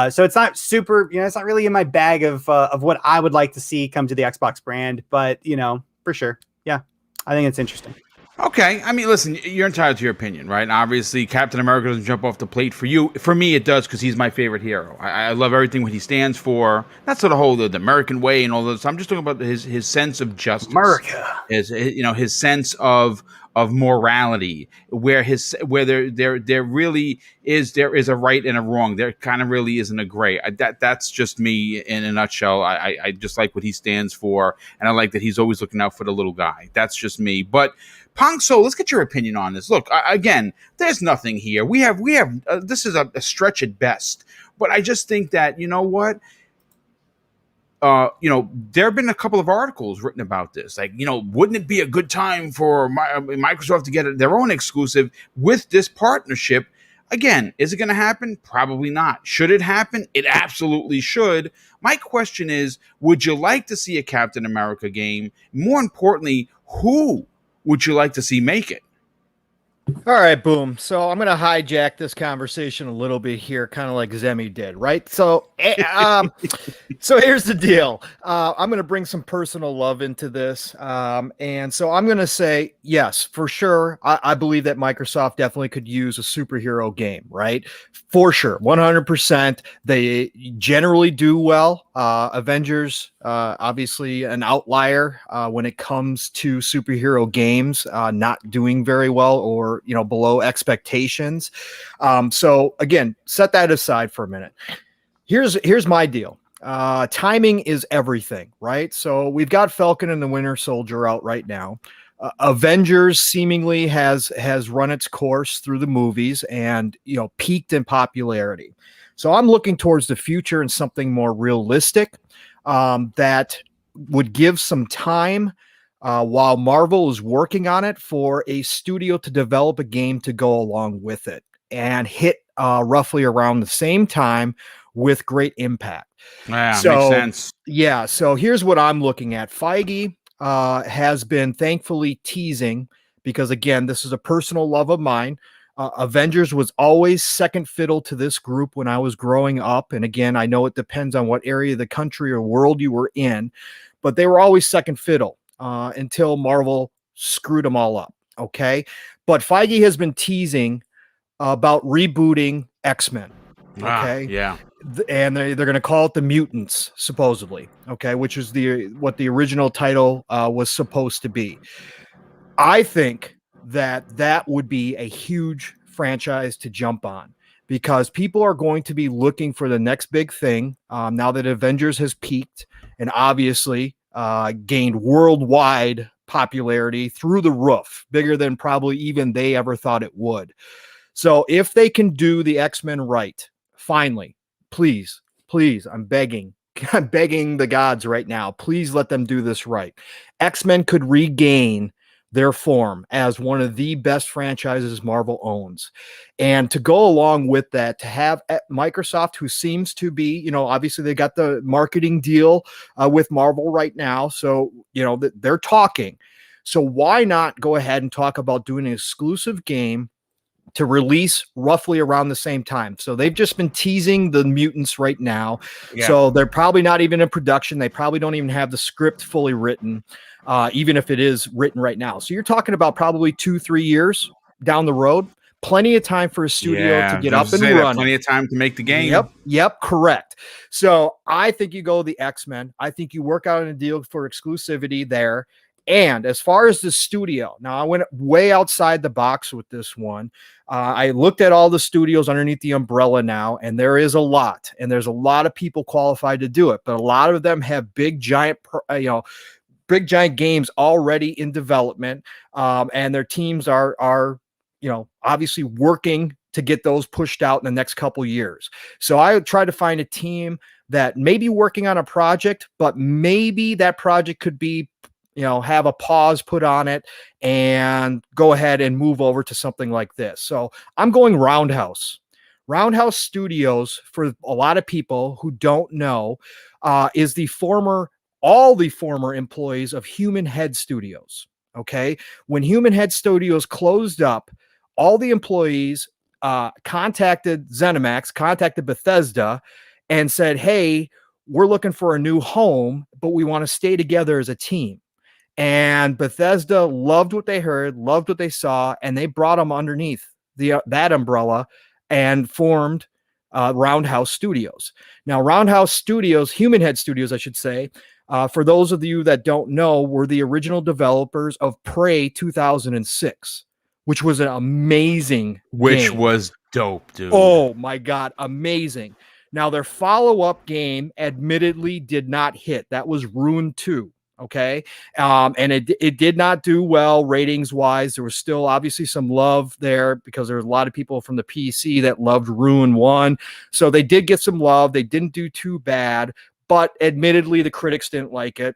So it's not super, it's not really in my bag of what I would like to see come to the Xbox brand, but for sure. Yeah, I think it's interesting. Okay, I mean, listen, you're entitled to your opinion, right? And obviously, Captain America doesn't jump off the plate for you. For me, it does because he's my favorite hero. I love everything what he stands for. That's sort of whole the American way and all this. I'm just talking about his sense of justice, America, his sense of morality, where there really is a right and a wrong. There kind of really isn't a gray. That's just me in a nutshell. I just like what he stands for, and I like that he's always looking out for the little guy. That's just me, but. Pong So, let's get your opinion on this. Look, again, there's nothing here. We have. This is a stretch at best, but I just think that you know what. There have been a couple of articles written about this. Like, wouldn't it be a good time for Microsoft to get their own exclusive with this partnership? Again, is it going to happen? Probably not. Should it happen? It absolutely should. My question is, would you like to see a Captain America game? More importantly, who would you like to see make it? All right, boom. So I'm going to hijack this conversation a little bit here, kind of like Zemi did, right? So, so here's the deal. I'm going to bring some personal love into this. And so I'm going to say, yes, for sure. I believe that Microsoft definitely could use a superhero game, right? For sure. 100%. They generally do well. Avengers, obviously an outlier when it comes to superhero games, not doing very well or, below expectations. So again, set that aside for a minute. Here's my deal. Timing is everything, right? So we've got Falcon and the Winter Soldier out right now. Avengers seemingly has run its course through the movies and, peaked in popularity. So I'm looking towards the future and something more realistic that would give some time while Marvel is working on it for a studio to develop a game to go along with it and hit roughly around the same time with great impact. Yeah, makes sense. Yeah, so here's what I'm looking at. Feige has been thankfully teasing, because again, this is a personal love of mine. Avengers was always second fiddle to this group when I was growing up. And again, I know it depends on what area of the country or world you were in, but they were always second fiddle until Marvel screwed them all up. Okay. But Feige has been teasing about rebooting X-Men. Okay. Yeah. And they're going to call it the Mutants, supposedly. Okay. Which is what the original title was supposed to be. I think that would be a huge franchise to jump on, because people are going to be looking for the next big thing now that Avengers has peaked and obviously gained worldwide popularity through the roof, bigger than probably even they ever thought it would. So if they can do the X-Men right, finally, please, I'm begging the gods right now, please let them do this right. X-Men could regain their form as one of the best franchises Marvel owns. And to go along with that, to have Microsoft, who seems to be, obviously they got the marketing deal with Marvel right now. So, they're talking. So why not go ahead and talk about doing an exclusive game to release roughly around the same time. So they've just been teasing the mutants right now. Yeah. So they're probably not even in production. They probably don't even have the script fully written, even if it is written right now. So you're talking about probably 2-3 years down the road. Plenty of time for a studio to get up and running. Plenty of time to make the game. Yep, correct. So I think you go the X-Men. I think you work out a deal for exclusivity there. And as far as the studio, now I went way outside the box with this one. I looked at all the studios underneath the umbrella now, and there is a lot, and there's a lot of people qualified to do it, but a lot of them have big giant games already in development, and their teams are obviously working to get those pushed out in the next couple years. So I would try to find a team that may be working on a project, but maybe that project could be, have a pause put on it and go ahead and move over to something like this. So I'm going Roundhouse. Roundhouse Studios, for a lot of people who don't know, is all the former employees of Human Head Studios. Okay. When Human Head Studios closed up, all the employees contacted ZeniMax, contacted Bethesda, and said, hey, we're looking for a new home, but we want to stay together as a team. And Bethesda loved what they heard, loved what they saw, and they brought them underneath that umbrella and formed Roundhouse Studios. Now, Roundhouse Studios, Human Head Studios, I should say, for those of you that don't know, were the original developers of Prey 2006, which was an amazing game. Was dope, dude. Oh, my God, amazing. Now, their follow-up game admittedly did not hit. That was Rune 2. Okay. And it did not do well ratings wise. There was still obviously some love there because there was a lot of people from the PC that loved Rune 1. So they did get some love. They didn't do too bad, but admittedly the critics didn't like it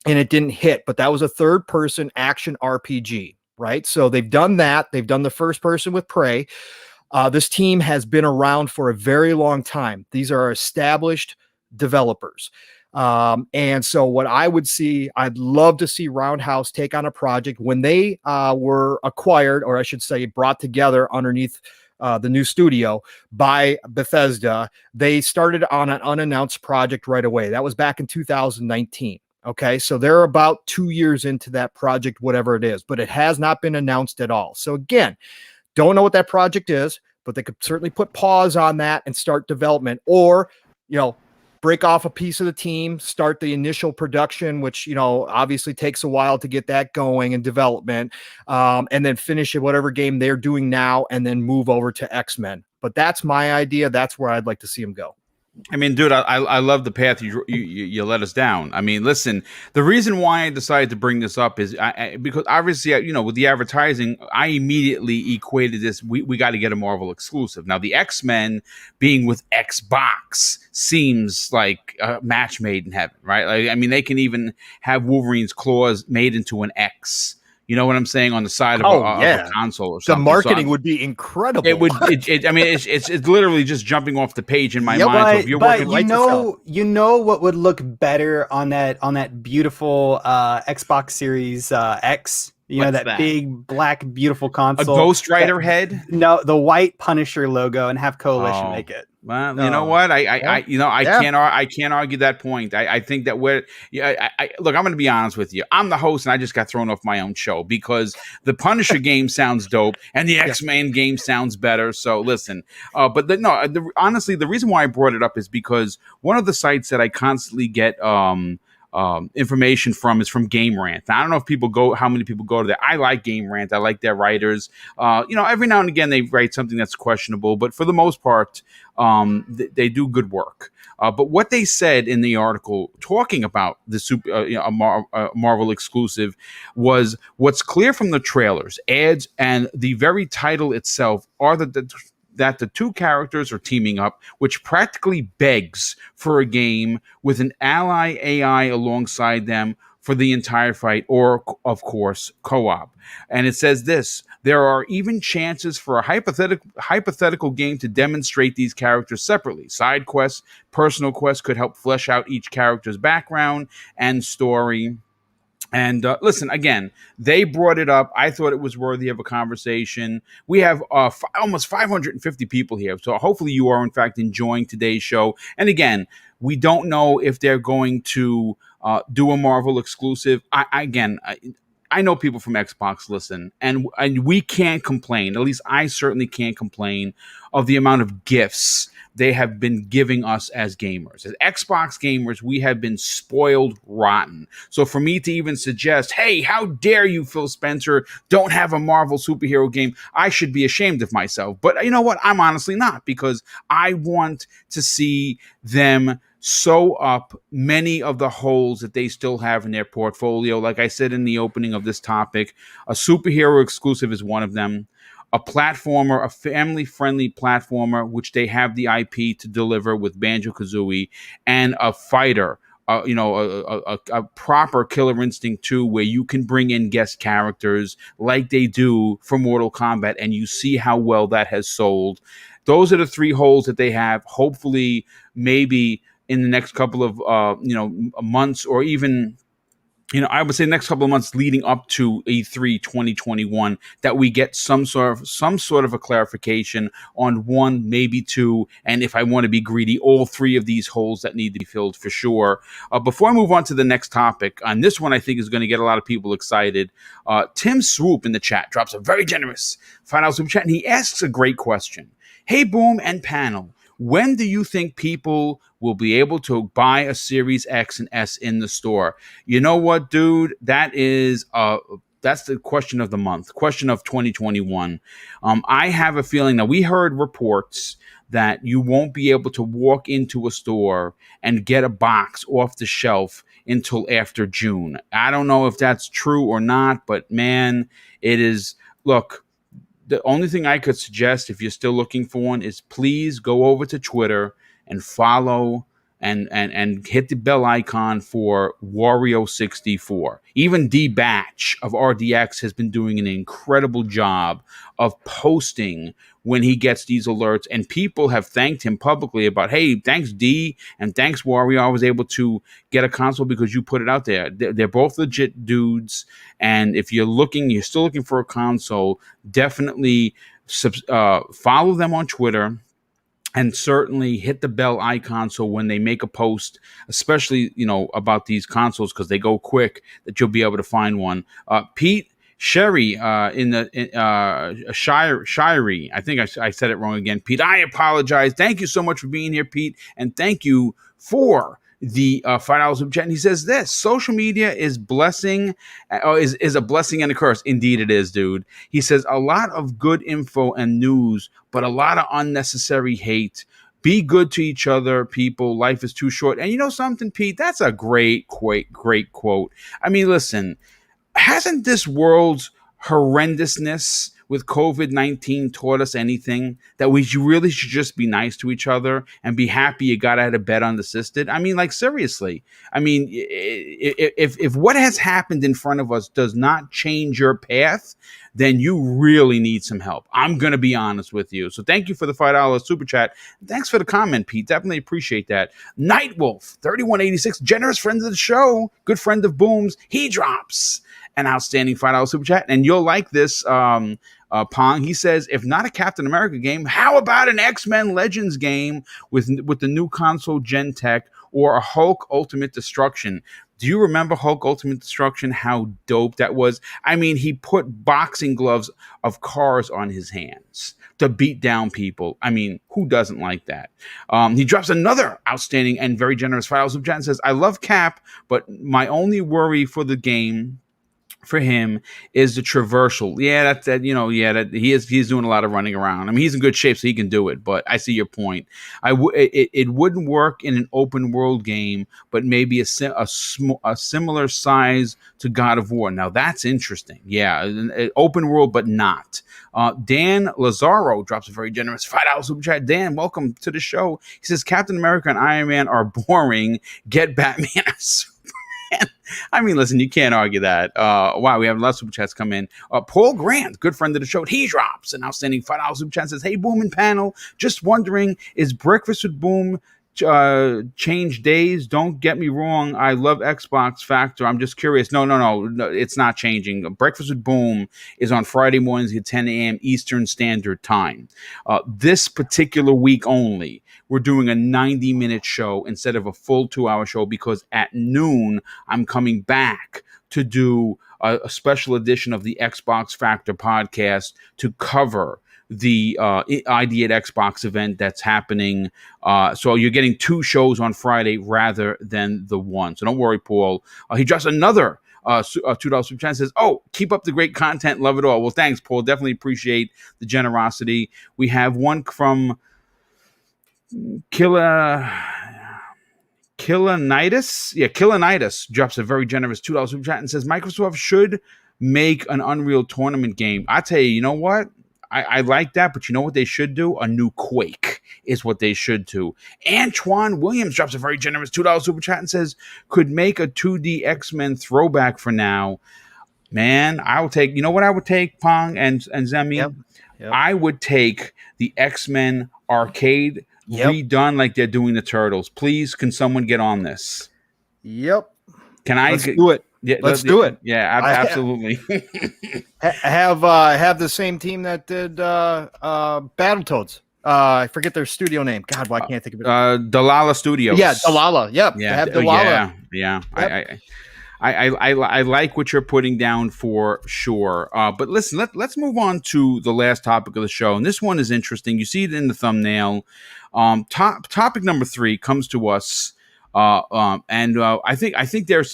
and it didn't hit. But that was a third person action RPG, right? So they've done that. They've done the first person with Prey. This team has been around for a very long time. These are established developers. And so what I would see, I'd love to see Roundhouse take on a project when they were acquired, or I should say brought together underneath the new studio by Bethesda. They started on an unannounced project right away. That was back in 2019. Okay, so they're about 2 years into that project, whatever it is, but it has not been announced at all. So again, don't know what that project is, but they could certainly put pause on that and start development, or, break off a piece of the team, start the initial production, which, obviously takes a while to get that going and development, and then finish whatever game they're doing now and then move over to X-Men. But that's my idea. That's where I'd like to see them go. I mean, dude, I love the path you let us down. I mean, listen, the reason why I decided to bring this up is because obviously, with the advertising, I immediately equated this. We got to get a Marvel exclusive. Now, the X-Men being with Xbox seems like a match made in heaven, right? Like, I mean, they can even have Wolverine's claws made into an X. You know what I'm saying? On the side of, a console or something. The marketing would be incredible. It would. I mean, it's literally just jumping off the page in my mind. But, so if you're working what would look better on that beautiful Xbox Series X. That big black beautiful console. A Ghost Rider head? No, the white Punisher logo, and have Coalition make it. Well, you know what? I can't argue that point. I think that look, I'm going to be honest with you. I'm the host, and I just got thrown off my own show because the Punisher game sounds dope, and the X-Men game sounds better. So listen, honestly, the reason why I brought it up is because one of the sites that I constantly get information from is from Game Rant. Now, I don't know how many people go to that. I like Game Rant. I like their writers. Every now and again they write something that's questionable, but for the most part, they do good work. But what they said in the article talking about the Marvel exclusive was what's clear from the trailers, ads, and the very title itself are that the two characters are teaming up, which practically begs for a game with an ally AI alongside them for the entire fight, or, of course, co-op. And it says this: there are even chances for a hypothetical game to demonstrate these characters separately. Side quests, personal quests could help flesh out each character's background and story. And listen, again, they brought it up. I thought it was worthy of a conversation. We have almost 550 people here. So hopefully you are, in fact, enjoying today's show. And again, we don't know if they're going to do a Marvel exclusive. I know people from Xbox listen, and we can't complain. At least I certainly can't complain of the amount of gifts they have been giving us as gamers. As Xbox gamers, we have been spoiled rotten. So for me to even suggest, hey, how dare you, Phil Spencer, don't have a Marvel superhero game, I should be ashamed of myself. But you know what? I'm honestly not, because I want to see them sew up many of the holes that they still have in their portfolio. Like I said in the opening of this topic, a superhero exclusive is one of them. A platformer, a family-friendly platformer, which they have the IP to deliver with Banjo-Kazooie, and a fighter, a proper Killer Instinct 2, where you can bring in guest characters like they do for Mortal Kombat, and you see how well that has sold. Those are the three holes that they have. Hopefully, maybe in the next couple of months, or even, I would say next couple of months leading up to E3 2021, that we get some sort of a clarification on one, maybe two, and if I want to be greedy, all three of these holes that need to be filled for sure. Before I move on to the next topic, on this one I think is going to get a lot of people excited. Tim Swoop in the chat drops a very generous $5 super chat, and he asks a great question. Hey, Boom and panel. When do you think people will be able to buy a Series X and S in the store? You know what, dude? That's the question of the month, question of 2021. I have a feeling that we heard reports that you won't be able to walk into a store and get a box off the shelf until after June. I don't know if that's true or not, but man, it is. Look, the only thing I could suggest, if you're still looking for one, is please go over to Twitter and follow and hit the bell icon for Wario64. Even D-Batch of RDX has been doing an incredible job of posting when he gets these alerts, and people have thanked him publicly about, hey, thanks D, and thanks Wario, I was able to get a console because you put it out there. They're both legit dudes, and if you're still looking for a console, definitely follow them on Twitter. And certainly hit the bell icon so when they make a post, especially, about these consoles, because they go quick, that you'll be able to find one. Pete Sherry Shirey, I think I said it wrong again. Pete, I apologize. Thank you so much for being here, Pete. And thank you for the $5 super chat. And he says this: social media is is a blessing and a curse. Indeed it is, dude. He says a lot of good info and news, but a lot of unnecessary hate. Be good to each other, people. Life is too short. And you know something, Pete? That's a great quote. I mean, listen, hasn't this world's horrendousness with COVID-19 taught us anything? That we really should just be nice to each other and be happy you got out of bed unassisted? I mean, like, seriously. I mean, if what has happened in front of us does not change your path, then you really need some help. I'm going to be honest with you. So thank you for the $5 super chat. Thanks for the comment, Pete. Definitely appreciate that. Nightwolf, 3186, generous friend of the show, good friend of Boom's. He drops an outstanding $5 super chat. And you'll like this, Pong. He says, if not a Captain America game, how about an X-Men Legends game with the new console gen tech, or a Hulk Ultimate Destruction? Do you remember Hulk Ultimate Destruction? How dope that was. I mean, he put boxing gloves of cars on his hands to beat down people. I mean, who doesn't like that? He drops another outstanding and very generous $5 super chat and says, I love Cap, but my only worry for the game for him is the traversal. Yeah, that he's doing a lot of running around. I mean, he's in good shape, so he can do it. But I see your point. It wouldn't work in an open world game, but maybe a similar size to God of War. Now that's interesting. Yeah, an open world, but not. Dan Lazaro drops a very generous $5 super chat. Dan, welcome to the show. He says Captain America and Iron Man are boring. Get Batman a Superman. I mean, listen, you can't argue that. Wow, we have a lot of super chats come in. Paul Grant, good friend of the show, he drops an outstanding $5 super chat. Says, hey, Boom and panel, just wondering, is Breakfast with Boom change days. Don't get me wrong. I love Xbox Factor. I'm just curious. No. It's not changing. Breakfast with Boom is on Friday mornings at 10 a.m. Eastern Standard Time. This particular week only, we're doing a 90-minute show instead of a full 2-hour show because at noon, I'm coming back to do a special edition of the Xbox Factor podcast to cover the ID at Xbox event that's happening. So you're getting 2 shows on Friday rather than the one. So don't worry, Paul. He drops another $2 super chat, says, "Oh, keep up the great content. Love it all." Well, thanks, Paul. Definitely appreciate the generosity. We have one from Killanitis drops a very generous $2 super chat and says, "Microsoft should make an Unreal Tournament game." I tell you, you know what? I like that, but you know what they should do? A new Quake is what they should do. Antoine Williams drops a very generous $2 super chat and says, "Could make a 2D X-Men throwback for now." Man, I would take, you know what I would take, Pong and Zemi? Yep. I would take the X-Men arcade redone like they're doing the Turtles. Please, can someone get on this? Yep. Can I Let's do it? Yeah, let's do it. Yeah, absolutely. Have the same team that did Battletoads. I forget their studio name. God, why can't I think of it? Dalala Studios. Yeah, Dalala. Yep. Yeah, have Dalala. Yeah. Yep. I like what you're putting down for sure. But listen, let's move on to the last topic of the show, and this one is interesting. You see it in the thumbnail. Topic number 3 comes to us. I think there's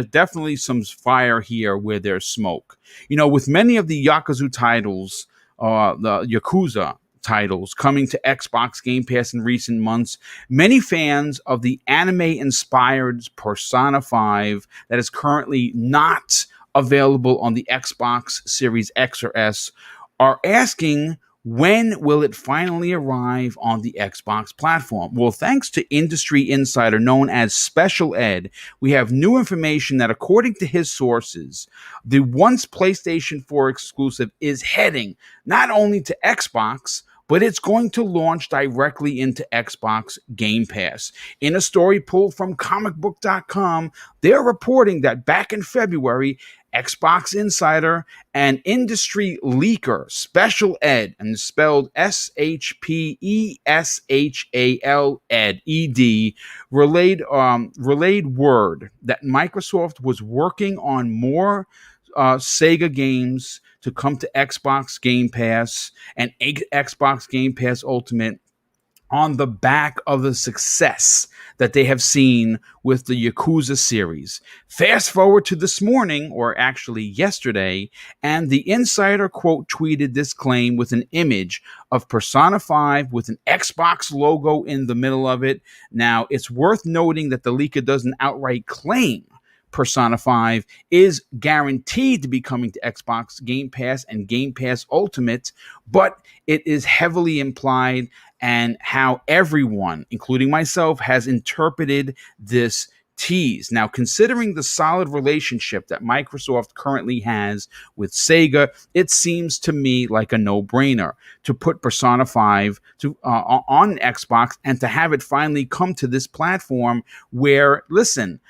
definitely some fire here where there's smoke. You know, with many of the Yakuza titles, the Yakuza titles coming to Xbox Game Pass in recent months, many fans of the anime-inspired Persona 5 that is currently not available on the Xbox Series X or S are asking, when will it finally arrive on the Xbox platform? Well, thanks to industry insider known as Special Ed, we have new information that, according to his sources, the once PlayStation 4 exclusive is heading not only to Xbox, but it's going to launch directly into Xbox Game Pass. In a story pulled from comicbook.com, they're reporting that back in February, Xbox Insider and industry leaker Special Ed, and spelled SHPESHAL ED, relayed word that Microsoft was working on more Sega games to come to Xbox Game Pass and Xbox Game Pass Ultimate on the back of the success that they have seen with the Yakuza series. Fast forward to this morning, or actually yesterday, and the insider quote tweeted this claim with an image of Persona 5 with an Xbox logo in the middle of it. Now, it's worth noting that the leaker doesn't outright claim Persona 5 is guaranteed to be coming to Xbox Game Pass and Game Pass Ultimate, but it is heavily implied, and how everyone, including myself, has interpreted this tease. Now, considering the solid relationship that Microsoft currently has with Sega, it seems to me like a no-brainer to put Persona 5 on Xbox and to have it finally come to this platform where, listen,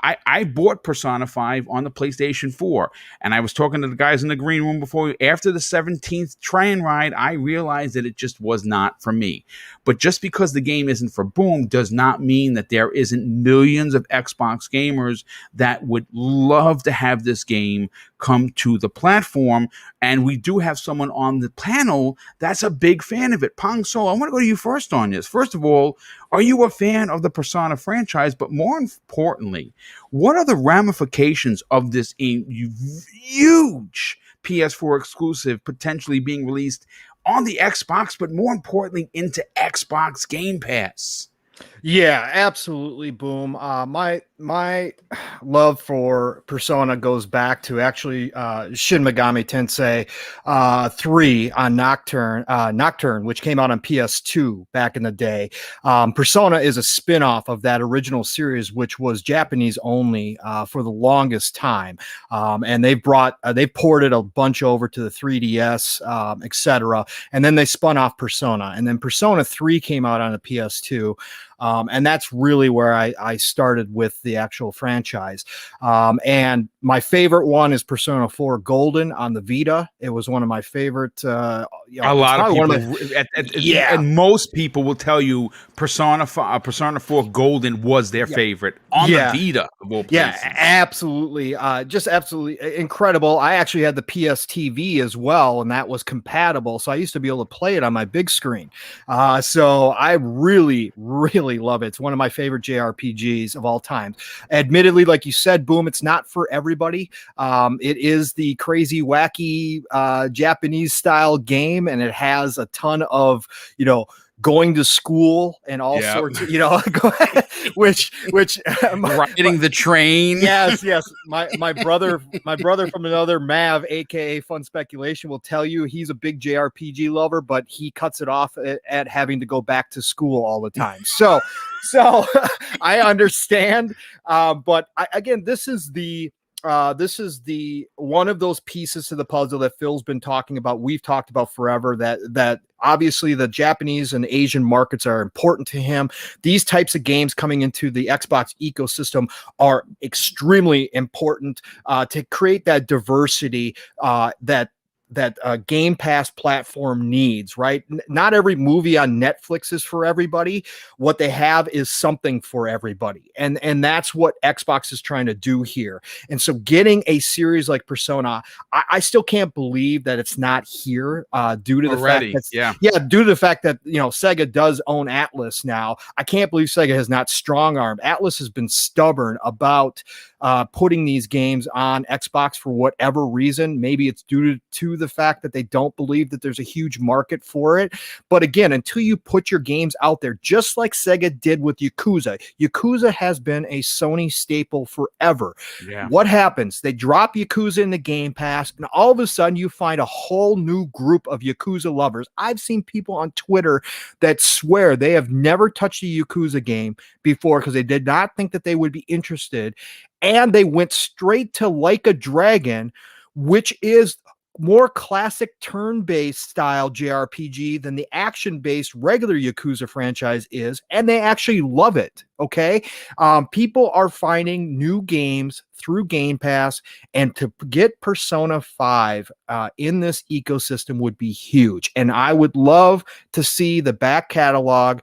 I bought Persona 5 on the PlayStation 4, and I was talking to the guys in the green room before. After the 17th train ride, I realized that it just was not for me. But just because the game isn't for Boom does not mean that there isn't millions of Xbox gamers that would love to have this game come to the platform. And we do have someone on the panel that's a big fan of it. Pong So, I want to go to you first on this. First of all, are you a fan of the Persona franchise? But more importantly, what are the ramifications of this huge PS4 exclusive potentially being released on the Xbox, but more importantly, into Xbox Game Pass? Yeah, absolutely. Boom. My love for Persona goes back to actually Shin Megami Tensei 3 on Nocturne, which came out on PS2 back in the day. Persona is a spin-off of that original series, which was Japanese only for the longest time. And they ported a bunch over to the 3DS, etc. And then they spun off Persona. And then Persona 3 came out on the PS2. And that's really where I started with the actual franchise. And my favorite one is Persona 4 Golden on the Vita. It was one of my favorite. A lot of people, and most people will tell you Persona 4 Golden was their favorite on the Vita of all places. Yeah, absolutely. Just absolutely incredible. I actually had the PS TV as well, and that was compatible. So I used to be able to play it on my big screen. So I really, really love it. It's one of my favorite JRPGs of all time. Admittedly, like you said, Boom, it's not for everybody. It is the crazy, wacky Japanese style game, and it has a ton of, going to school and all sorts of, which riding the train. Yes. My brother from another Mav, aka Fun Speculation, will tell you he's a big JRPG lover, but he cuts it off at having to go back to school all the time. So I understand. But again, this is the one of those pieces to the puzzle that Phil's been talking about. We've talked about forever that obviously the Japanese and Asian markets are important to him. These types of games coming into the Xbox ecosystem are extremely important to create that diversity that Game Pass platform needs, right? Not every movie on Netflix is for everybody. What they have is something for everybody. And that's what Xbox is trying to do here. And so getting a series like Persona, I still can't believe that it's not here due to the fact that, due to the fact that, Sega does own Atlas now. I can't believe Sega has not strong-armed. Atlas has been stubborn about putting these games on Xbox for whatever reason. Maybe it's due to the fact that they don't believe that there's a huge market for it. But again, until you put your games out there, just like Sega did with Yakuza has been a Sony staple forever. Yeah. What happens? They drop Yakuza in the Game Pass, and all of a sudden you find a whole new group of Yakuza lovers. I've seen people on Twitter that swear they have never touched a Yakuza game before because they did not think that they would be interested. And they went straight to Like a Dragon, which is more classic turn-based style JRPG than the action-based regular Yakuza franchise is, and they actually love it. Okay, people are finding new games through Game Pass, and to get Persona 5 in this ecosystem would be huge. And I would love to see the back catalog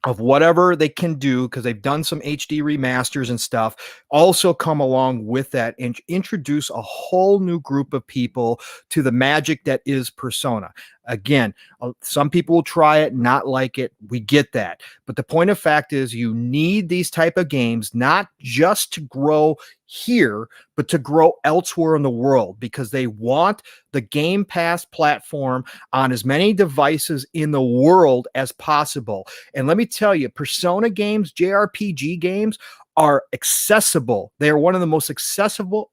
of whatever they can do, because they've done some HD remasters and stuff, also come along with that and introduce a whole new group of people to the magic that is Persona. Again, some people will try it, not like it. We get that. But the point of fact is you need these type of games, not just to grow here, but to grow elsewhere in the world, because they want the Game Pass platform on as many devices in the world as possible. And let me tell you, Persona games, JRPG games, are accessible. They are one of the most accessible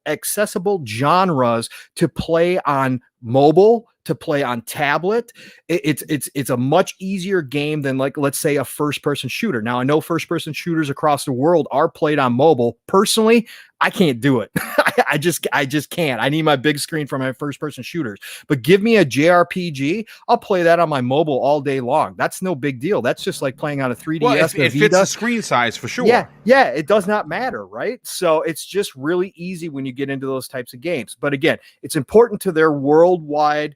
genres to play on mobile, to play on tablet. It's a much easier game than, like, let's say, a first-person shooter. Now, I know first-person shooters across the world are played on mobile. Personally, I can't do it. I just can't. I need my big screen for my first-person shooters. But give me a JRPG, I'll play that on my mobile all day long. That's no big deal. That's just like playing on a 3DS. Well, it fits the screen size for sure. Yeah, it does not matter, right? So it's just really easy when you get into those types of games. But again, it's important to their worldwide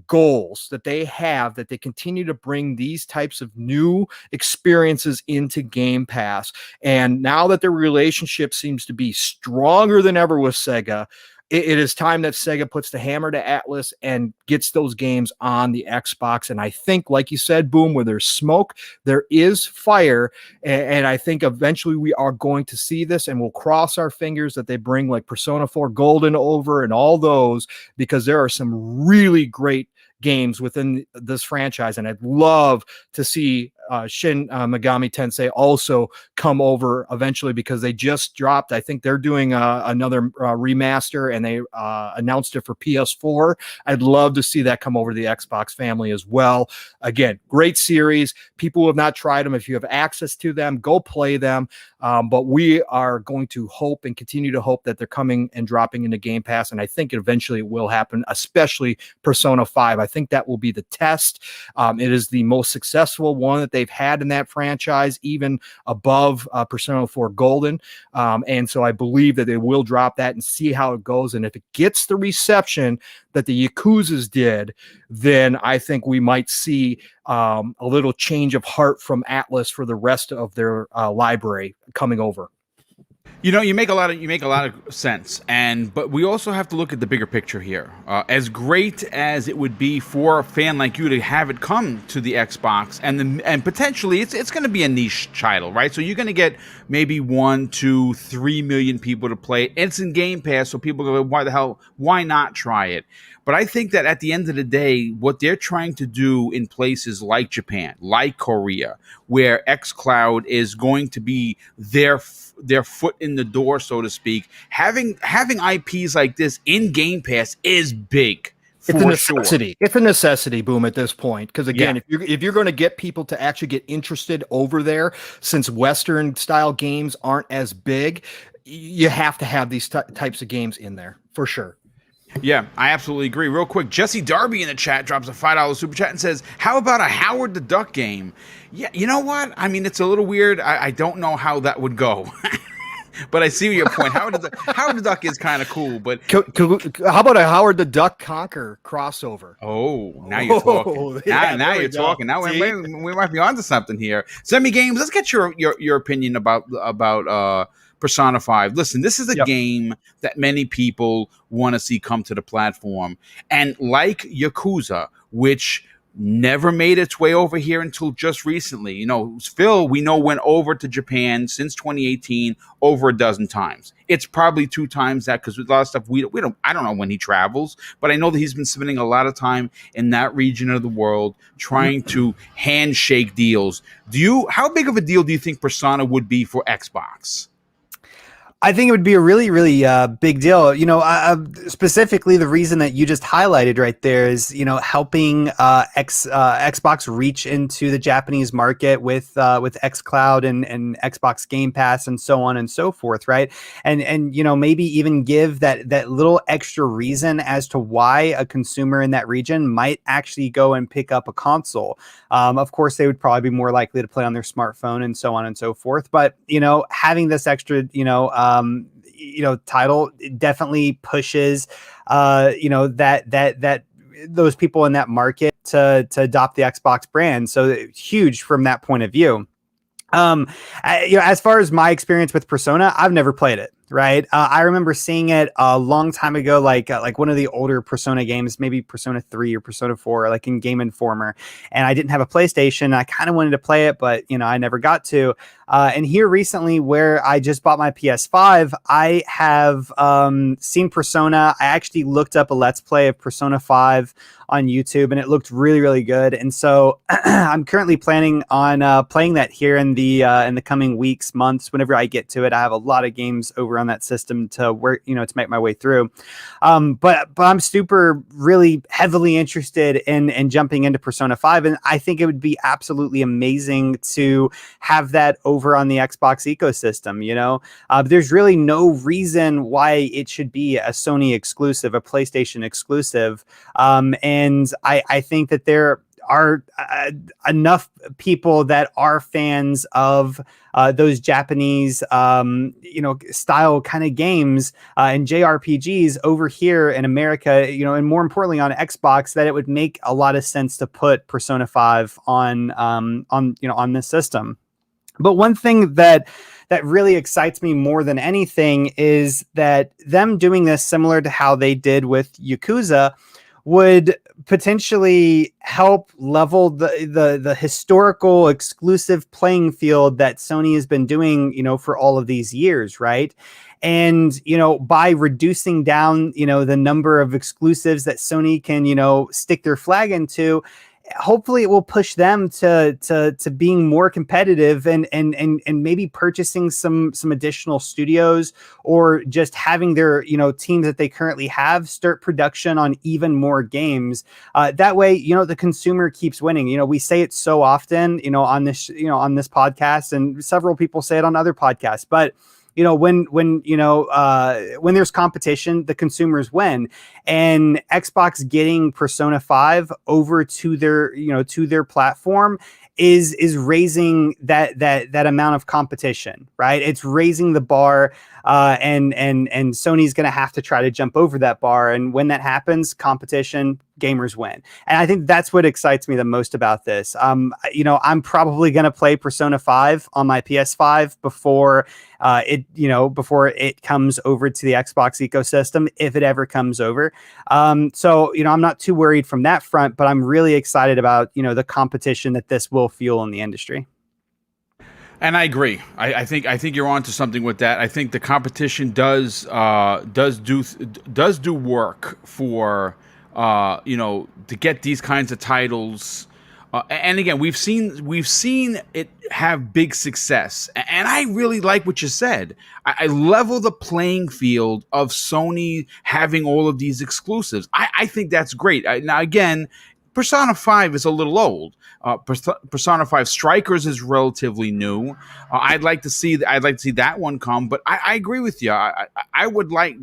goals that they have, that they continue to bring these types of new experiences into Game Pass. And now that their relationship seems to be stronger than ever with Sega, it is time that Sega puts the hammer to Atlas and gets those games on the Xbox. And I think, like you said, Boom, where there's smoke, there is fire. And I think eventually we are going to see this, and we'll cross our fingers that they bring like Persona 4 Golden over and all those, because there are some really great games within this franchise. And I'd love to see Shin Megami Tensei also come over eventually, because they just dropped, I think they're doing another remaster, and they announced it for PS4. I'd love to see that come over to the Xbox family as well. Again, great series. People who have not tried them, if you have access to them, go play them. But we are going to hope and continue to hope that they're coming and dropping into Game Pass, and I think eventually it will happen, especially Persona 5. I think that will be the test. It is the most successful one that they've had in that franchise, even above Persona 4 Golden. And so I believe that they will drop that and see how it goes. And if it gets the reception that the Yakuzas did, then I think we might see a little change of heart from Atlas for the rest of their library coming over. You know, you make a lot of sense, but we also have to look at the bigger picture here. As great as it would be for a fan like you to have it come to the Xbox, and potentially it's going to be a niche title, right? So you're going to get maybe 1, 2, 3 million people to play it. It's in Game Pass, so people go, why not try it? But I think that at the end of the day, what they're trying to do in places like Japan, like Korea, where xCloud is going to be their foot in the door, so to speak, having IPs like this in Game Pass is big. It's a necessity. Sure. It's a necessity, Boom, at this point. Because again, if you're going to get people to actually get interested over there, since Western style games aren't as big, you have to have these types of games in there for sure. Yeah, I absolutely agree. Real quick, Jesse Darby in the chat drops a $5 super chat and says, how about a Howard the Duck game? Yeah, you know what? I mean, it's a little weird. I don't know how that would go. But I see your point. Howard the Duck is kind of cool, but how about a Howard the Duck Conquer crossover? Oh, now you're talking. Now you're talking. Now we might be onto something here. Semi Games, let's get your opinion about Persona 5. Listen, this is a game that many people want to see come to the platform. And like Yakuza, which never made its way over here until just recently. You know, Phil, we know, went over to Japan since 2018 over a dozen times. It's probably 2 times that, because with a lot of stuff I don't know when he travels, but I know that he's been spending a lot of time in that region of the world trying to handshake deals. How big of a deal do you think Persona would be for Xbox? I think it would be a really, really big deal. You know, specifically the reason that you just highlighted right there is, you know, helping Xbox reach into the Japanese market with xCloud and Xbox Game Pass and so on and so forth, right? And you know, maybe even give that little extra reason as to why a consumer in that region might actually go and pick up a console. Of course, they would probably be more likely to play on their smartphone and so on and so forth. But you know, having this extra, title definitely pushes, that those people in that market to adopt the Xbox brand. So huge from that point of view. As far as my experience with Persona, I've never played it. Right. I remember seeing it a long time ago, like one of the older Persona games, maybe Persona 3 or Persona 4, like in Game Informer. And I didn't have a PlayStation. I kind of wanted to play it, but, you know, I never got to. And here recently, where I just bought my PS5, I have seen Persona. I actually looked up a Let's Play of Persona 5 on YouTube, and it looked really, really good. And so I'm currently planning on playing that here in the coming weeks, months, whenever I get to it. I have a lot of games over on that system to make my way through. But I'm really heavily interested in jumping into Persona 5. And I think it would be absolutely amazing to have that over on the Xbox ecosystem. You know, there's really no reason why it should be a Sony exclusive, a PlayStation exclusive. And I think that there are enough people that are fans of those Japanese, style kind of games and JRPGs over here in America, you know, and more importantly on Xbox, that it would make a lot of sense to put Persona 5 on this system. But one thing that really excites me more than anything is that them doing this similar to how they did with Yakuza would potentially help level the historical exclusive playing field that Sony has been doing, you know, for all of these years, right? And, you know, by reducing down, you know, the number of exclusives that Sony can, you know, stick their flag into, hopefully it will push them to being more competitive and maybe purchasing some additional studios, or just having their teams that they currently have start production on even more games. That way, the consumer keeps winning. We say it so often, on this podcast, and several people say it on other podcasts, but when there's competition, the consumers win. And Xbox getting Persona 5 over to their platform is raising that amount of competition, right? It's raising the bar, and Sony's going to have to try to jump over that bar. And when that happens, competition, gamers win. And I think that's what excites me the most about this. I'm probably going to play Persona 5 on my PS5 before it comes over to the Xbox ecosystem, if it ever comes over. So I'm not too worried from that front, but I'm really excited about the competition that this will fuel in the industry. And I agree. I think you're onto something with that. I think the competition does do work for to get these kinds of titles. And again, we've seen it have big success. And I really like what you said. I level the playing field of Sony having all of these exclusives. I think that's great. Now, again, Persona 5 is a little old. Persona 5 Strikers is relatively new. I'd like to see that one come, but I agree with you. I would like,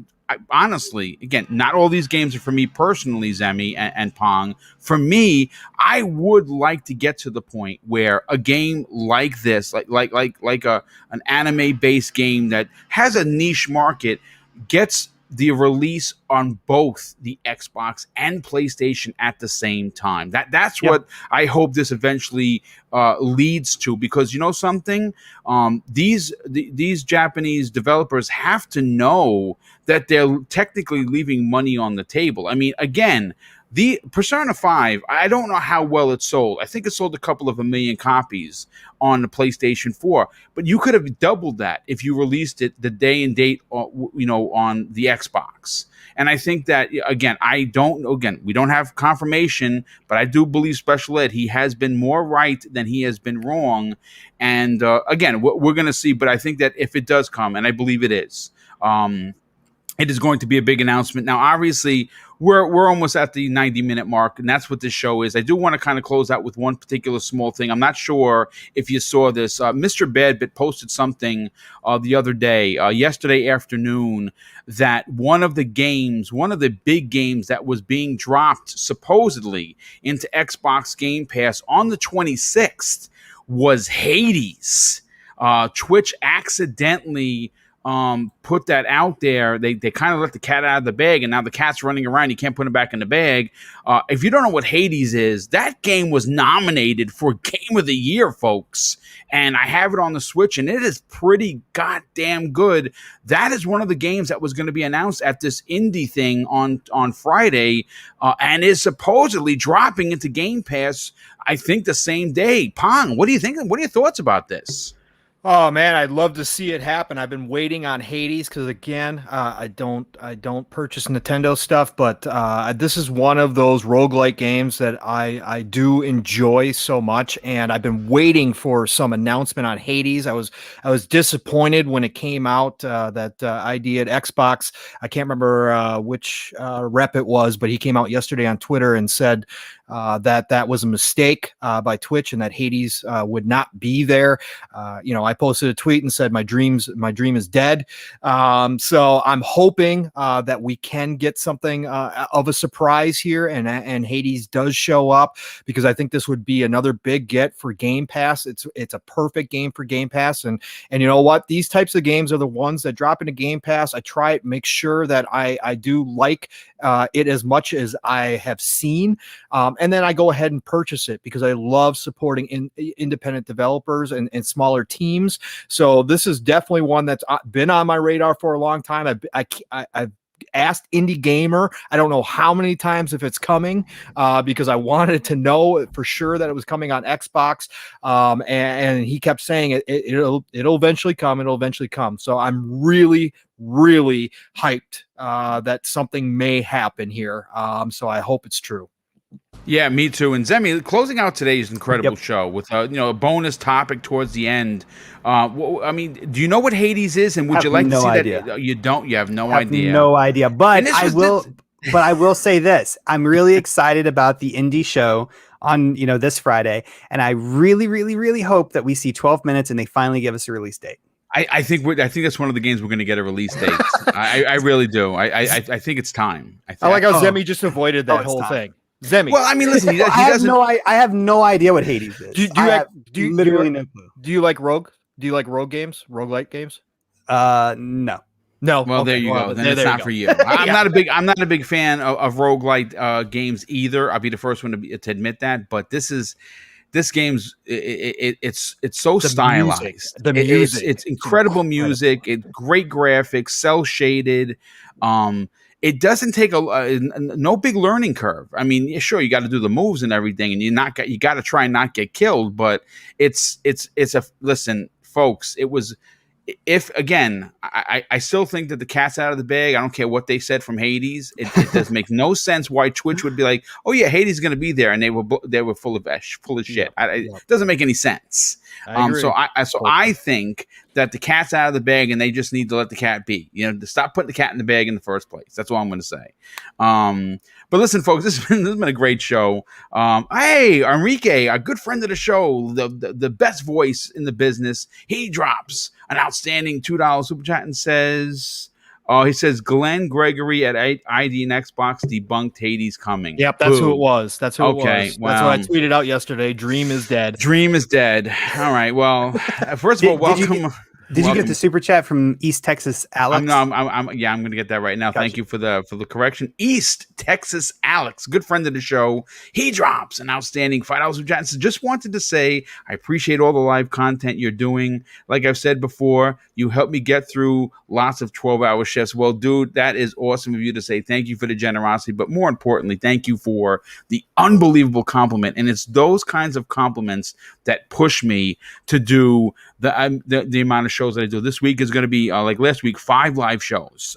honestly, again, not all these games are for me personally, Zemi and Pong. For me, I would like to get to the point where a game like this, like an anime-based game that has a niche market, gets the release on both the Xbox and PlayStation at the same time. That's what I hope this eventually leads to, because something, these Japanese developers have to know that they're technically leaving money on the table. I mean, again, the Persona 5, I don't know how well it sold. I think it sold a couple of million copies on the PlayStation 4, but you could have doubled that if you released it the day and date, on the Xbox. And I think that, again, we don't have confirmation, but I do believe Special Ed, he has been more right than he has been wrong. And again, we're going to see, but I think that if it does come, and I believe it is, it is going to be a big announcement. Now, obviously, we're almost at the 90-minute mark, and that's what this show is. I do want to kind of close out with one particular small thing. I'm not sure if you saw this. Mr. Badbit posted something the other day, yesterday afternoon, that one of the big games that was being dropped supposedly into Xbox Game Pass on the 26th was Hades. Twitch accidentally put that out there. They kind of let the cat out of the bag, and now the cat's running around. You can't put it back in the bag. If you don't know what Hades is, that game was nominated for Game of the Year, folks. And I have it on the Switch, and it is pretty goddamn good. That is one of the games that was going to be announced at this indie thing on Friday, and is supposedly dropping into Game Pass, I think, the same day. Pong, what do you think? What are your thoughts about this? Oh man, I'd love to see it happen. I've been waiting on Hades because, again, I don't purchase Nintendo stuff, but this is one of those roguelike games that I do enjoy so much, and I've been waiting for some announcement on Hades. I was disappointed when it came out, that ID at Xbox. I can't remember which rep it was, but he came out yesterday on Twitter and said that was a mistake by Twitch, and that Hades would not be there. I posted a tweet and said my dream is dead. So I'm hoping that we can get something of a surprise here, and Hades does show up, because I think this would be another big get for Game Pass. It's a perfect game for Game Pass, and you know what? These types of games are the ones that drop into Game Pass. I try to make sure that I do like it as much as I have seen, and then I go ahead and purchase it, because I love supporting independent developers and smaller teams. So this is definitely one that's been on my radar for a long time. I've asked Indie Gamer, I don't know how many times, if it's coming, because I wanted to know for sure that it was coming on Xbox, and he kept saying it'll eventually come. It'll eventually come. So I'm really, really hyped that something may happen here. So I hope it's true. Yeah, me too. And Zemi, closing out today's incredible Yep. show with a bonus topic towards the end. I mean, do you know what Hades is, and would Have you like to no see idea. that? You don't. You have no Have idea. no idea. And But this I was this. will. But I will say this: I'm really excited about the indie show on this Friday, and I really, really, really hope that we see 12 minutes and they finally give us a release date. I think that's one of the games we're going to get a release date. I really do. I think it's time. I like how Oh. Zemi just avoided that it's whole time. thing. Zemi, Well, I mean, listen, he doesn't. I have no idea what Hades is. do you I like have literally no clue. do you like rogue? Do you like rogue games? Roguelike games? No. No. Well, there Okay, you well, go. Then there it's you not go. for you. I'm Yeah. not a big fan of roguelite games either. I'll be the first one to admit that. But this game's it's so The stylized. music. The music. It's incredible music. Great graphics, cell shaded. It doesn't take no big learning curve. I mean, yeah, sure, you got to do the moves and everything, and you got to try and not get killed. But it's a listen, folks. It was. If again, I still think that the cat's out of the bag. I don't care what they said from Hades. It does make no sense why Twitch would be like, "Oh yeah, Hades is going to be there," and they were full of shit. It doesn't make any sense. I agree. So I think that the cat's out of the bag, and they just need to let the cat be. To stop putting the cat in the bag in the first place. That's all I'm going to say. But listen, folks, this has been a great show. Hey, Enrique, a good friend of the show, the best voice in the business, he drops an outstanding $2 super chat and says, he says, Glenn Gregory at ID and Xbox debunked Hades Coming. Yep, that's Boo. who it was. That's who it was. Okay, That's what I tweeted out yesterday. Dream is dead. Dream is dead. All right. Well, first of all, welcome. Did you get the super chat from East Texas Alex? I'm going to get that right now. Gotcha. Thank you for the correction. East Texas Alex, good friend of the show. He drops an outstanding $5 super chat and says, just wanted to say I appreciate all the live content you're doing. Like I've said before, you helped me get through lots of 12-hour shifts. Well, dude, that is awesome of you to say. Thank you for the generosity, but more importantly, thank you for the unbelievable compliment. And it's those kinds of compliments that push me to do the amount of shows that I do. This week is going to be like last week, 5 live shows.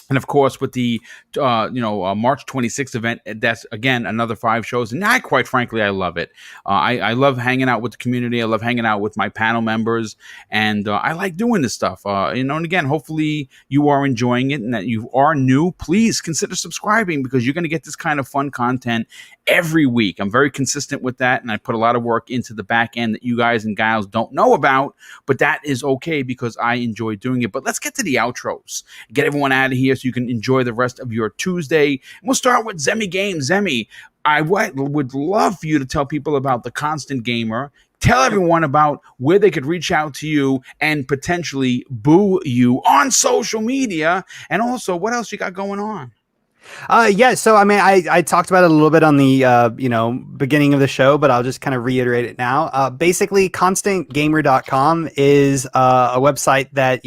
And of course, with the March 26th event, that's again another 5 shows. And quite frankly, I love it. I love hanging out with the community. I love hanging out with my panel members, and I like doing this stuff. And again, hopefully you are enjoying it, and that you are new. Please consider subscribing because you're going to get this kind of fun content every week. I'm very consistent with that, and I put a lot of work into the back end that you guys and gals don't know about, but that is okay because I enjoy doing it. But let's get to the outros. Get everyone out of here so you can enjoy the rest of your Tuesday. And we'll start with Zemi Games. Zemi, I would love for you to tell people about the Constant Gamer. Tell everyone about where they could reach out to you and potentially boo you on social media. And also, what else you got going on? Yeah, so I mean, I talked about it a little bit on the beginning of the show, but I'll just kind of reiterate it now. Basically, constantgamer.com is a website that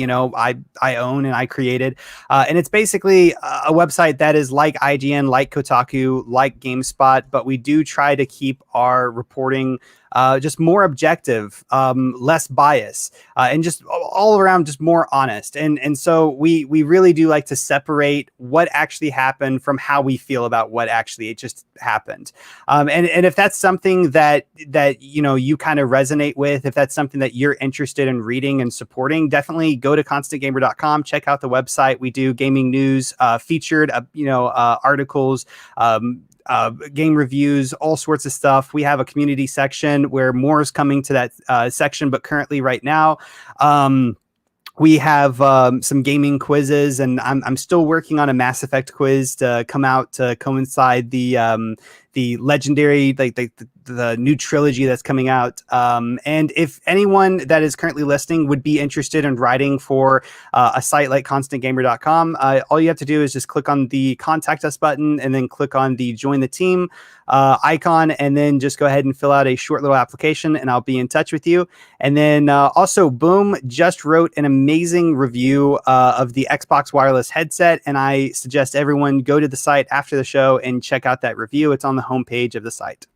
I own and I created, and it's basically a website that is like IGN, like Kotaku, like GameSpot, but we do try to keep our reporting just more objective, less bias, and just all around just more honest. And so we really do like to separate what actually happened from how we feel about what actually it just happened. And if that's something that you kind of resonate with, if that's something that you're interested in reading and supporting, definitely go to constantgamer.com, check out the website. We do gaming news, featured articles, game reviews, all sorts of stuff. We have a community section where more is coming to that section, but currently right now, we have some gaming quizzes, and I'm still working on a Mass Effect quiz to come out to coincide the legendary, like the new trilogy that's coming out. And if anyone that is currently listening would be interested in writing for a site like constantgamer.com, all you have to do is just click on the contact us button and then click on the join the team icon, and then just go ahead and fill out a short little application and I'll be in touch with you. And then also Boom just wrote an amazing review of the Xbox wireless headset, and I suggest everyone go to the site after the show and check out that review. It's on the homepage of the site.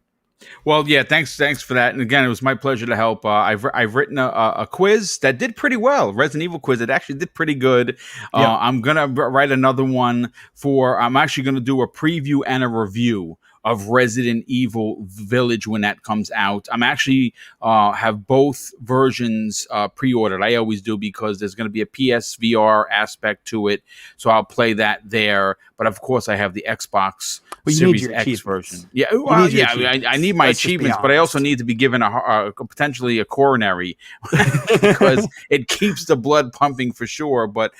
Well, yeah, thanks for that. And again, it was my pleasure to help. I've written a quiz that did pretty well. Resident Evil quiz. It actually did pretty good. I'm gonna write another one I'm actually gonna do a preview and a review of Resident Evil Village when that comes out. I'm actually have both versions pre-ordered. I always do because there's going to be a PSVR aspect to it, so I'll play that there. But of course, I have the Xbox Series X version. Yeah, well, I need my achievements, but I also need to be given a potentially a coronary because it keeps the blood pumping for sure. But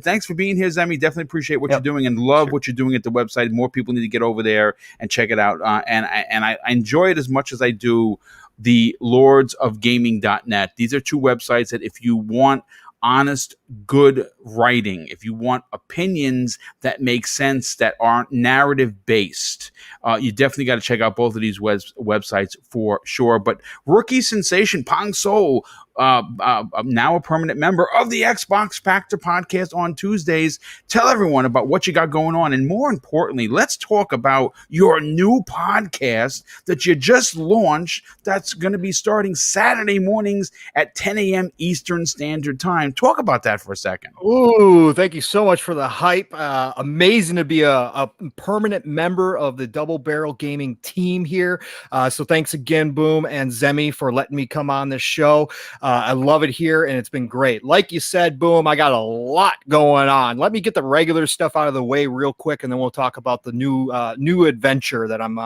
thanks for being here, Zemi. Definitely appreciate what you're doing and love what you're doing at the website. More people need to get over there and check it out. And I enjoy it as much as I do the lordsofgaming.net. These are two websites that if you want honest, good writing, if you want opinions that make sense, that aren't narrative based, you definitely got to check out both of these websites for sure. But rookie sensation Pong Soul, now a permanent member of the Xbox Factor podcast on Tuesdays. Tell everyone about what you got going on. And more importantly, let's talk about your new podcast that you just launched that's going to be starting Saturday mornings at 10 a.m. Eastern Standard Time. Talk about that for a second. Ooh, thank you so much for the hype. Amazing to be a permanent member of the Double Barrel Gaming team here. So thanks again, Boom and Zemi, for letting me come on this show. I love it here, and it's been great. Like you said, Boom, I got a lot going on. Let me get the regular stuff out of the way real quick, and then we'll talk about the new adventure that I'm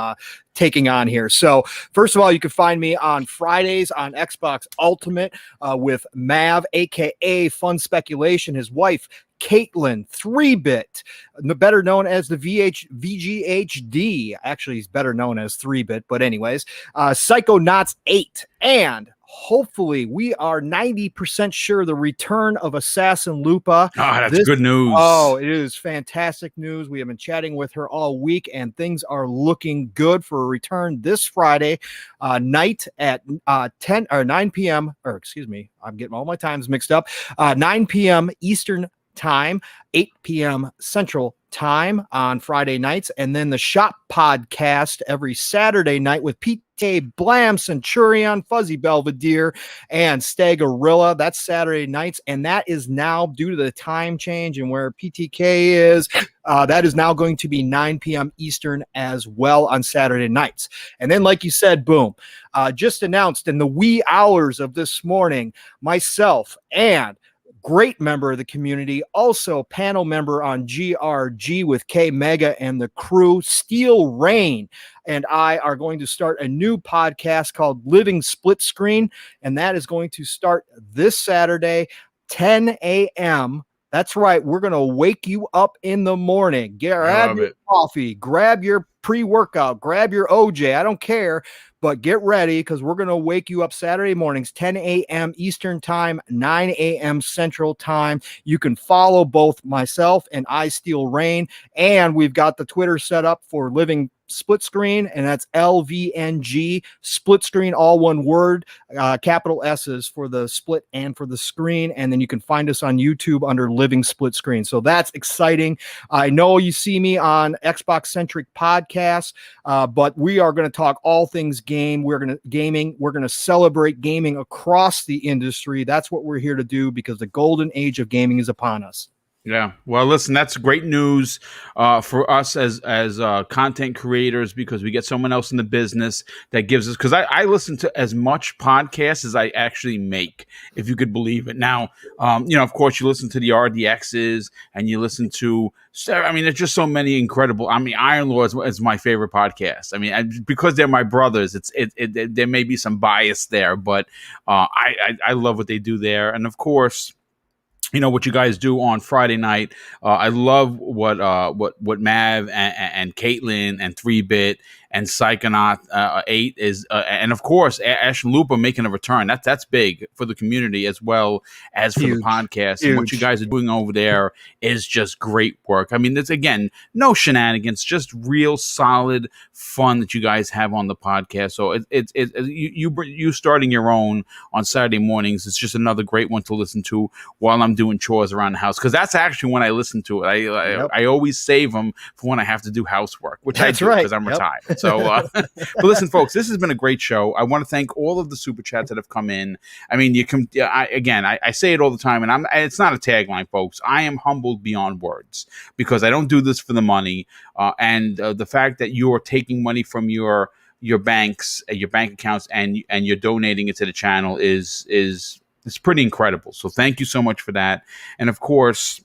taking on here. So first of all, you can find me on Fridays on Xbox Ultimate with Mav, aka Fun Speculation, his wife Caitlin, 3-bit, better known as the VGHD. Actually, he's better known as 3-bit, but anyways, Psychonauts 8, and hopefully we are 90% sure the return of Assassin Lupa. That's good news. Oh, it is fantastic news. We have been chatting with her all week, and things are looking good for a return this Friday night at 10 or 9 p.m. Or excuse me, I'm getting all my times mixed up. 9 p.m. Eastern Time, 8 p.m. Central Time on Friday nights, and then the Shop podcast every Saturday night with PK Blam, Centurion, Fuzzy Belvedere, and Stagorilla. That's Saturday nights, and that is now due to the time change and where PTK is. That is now going to be 9 p.m. Eastern as well on Saturday nights. And then, like you said, Boom, just announced in the wee hours of this morning, myself and great member of the community, also panel member on GRG with K Mega and the crew, Steel Rain, and I are going to start a new podcast called Living Split Screen, and that is going to start this Saturday, 10 a.m. That's right. We're going to wake you up in the morning. Grab your coffee, grab your pre-workout, grab your OJ. I don't care. But get ready because we're going to wake you up Saturday mornings, 10 a.m. Eastern Time, 9 a.m. Central Time. You can follow both myself and I Steel Rain. And we've got the Twitter set up for Living Split Screen, and that's LVNG, Split Screen, all one word, capital S's for the split and for the screen. And then you can find us on YouTube under Living Split Screen. So that's exciting. I know you see me on Xbox Centric Podcasts, but we are going to talk all things gaming. We're going to celebrate gaming across the industry. That's what we're here to do because the golden age of gaming is upon us. Yeah. Well, listen, that's great news for us as content creators because we get someone else in the business that gives us, because I listen to as much podcasts as I actually make, if you could believe it. Now, of course, you listen to the RDXs and you listen to, there's just so many incredible. Iron Law is my favorite podcast. Because they're my brothers, there may be some bias there, but I love what they do there. And of course, what you guys do on Friday night. I love what Mav and Caitlin and 3-bit and Psychonaut 8 is, and of course Ash and Lupa making a return. That's big for the community as well as for the podcast. Huge. And what you guys are doing over there is just great work. It's again no shenanigans, just real solid fun that you guys have on the podcast. So you starting your own on Saturday mornings. It's just another great one to listen to while I'm doing chores around the house, because that's actually when I listen to it. I always save them for when I have to do housework, which I do because I'm retired. So, but listen, folks, this has been a great show. I want to thank all of the super chats that have come in. I mean, I say it all the time, and it's not a tagline, folks. I am humbled beyond words because I don't do this for the money, and the fact that you're taking money from your banks, your bank accounts, and you're donating it to the channel is pretty incredible. So thank you so much for that. And of course,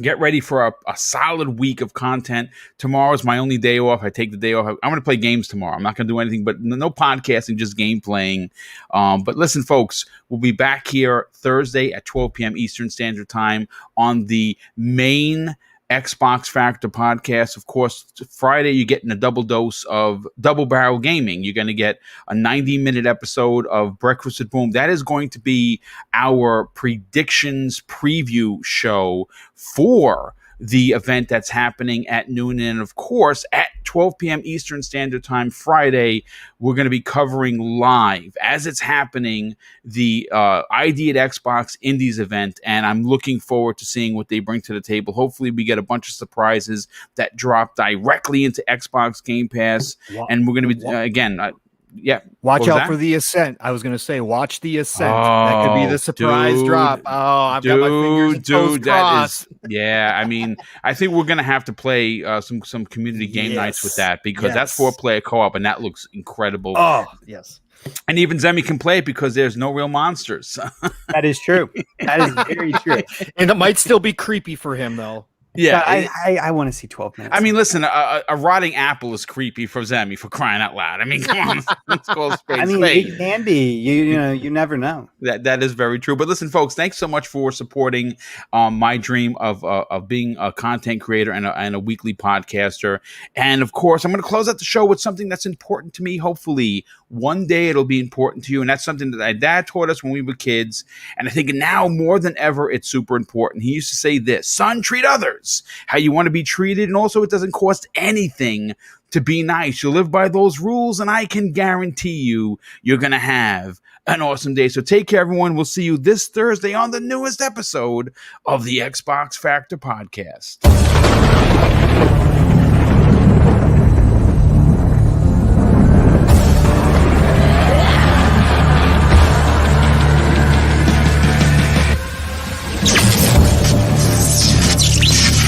get ready for a solid week of content. Tomorrow's my only day off. I take the day off. I'm going to play games tomorrow. I'm not going to do anything, but no podcasting, just game playing. But listen, folks, we'll be back here Thursday at 12 p.m. Eastern Standard Time on the main Xbox Factor podcast. Of course, Friday, you're getting a double dose of Double Barrel Gaming. You're going to get a 90-minute episode of Breakfast at Boom. That is going to be our predictions preview show for the event that's happening at noon. And of course, at 12 p.m. Eastern Standard Time Friday, we're going to be covering live as it's happening the ID at Xbox Indies event. And I'm looking forward to seeing what they bring to the table. Hopefully we get a bunch of surprises that drop directly into Xbox Game Pass. And we're going to be, again, watch out for the Ascent. I was going to say, watch the Ascent. That could be the surprise drop. Oh, I've got my fingers and toes crossed. I mean, I think we're going to have to play some community game nights with that because that's 4-player co-op, and that looks incredible. Oh, yes. And even Zemi can play it because there's no real monsters. That is true. That is very true. And it might still be creepy for him, though. Yeah, I want to see 12 minutes. I mean, listen, a rotting apple is creepy for Zemi, for crying out loud. I mean, come on, let's call it spade. I mean, it can be. You never know. That is very true. But listen, folks, thanks so much for supporting my dream of being a content creator and a weekly podcaster. And of course, I'm going to close out the show with something that's important to me. Hopefully, one day it'll be important to you. And that's something that my dad taught us when we were kids. And I think now more than ever, it's super important. He used to say this: son, treat others how you want to be treated, and also it doesn't cost anything to be nice. You live by those rules, and I can guarantee you're gonna have an awesome day. So take care, everyone. We'll see you this Thursday on the newest episode of the Xbox Factor podcast.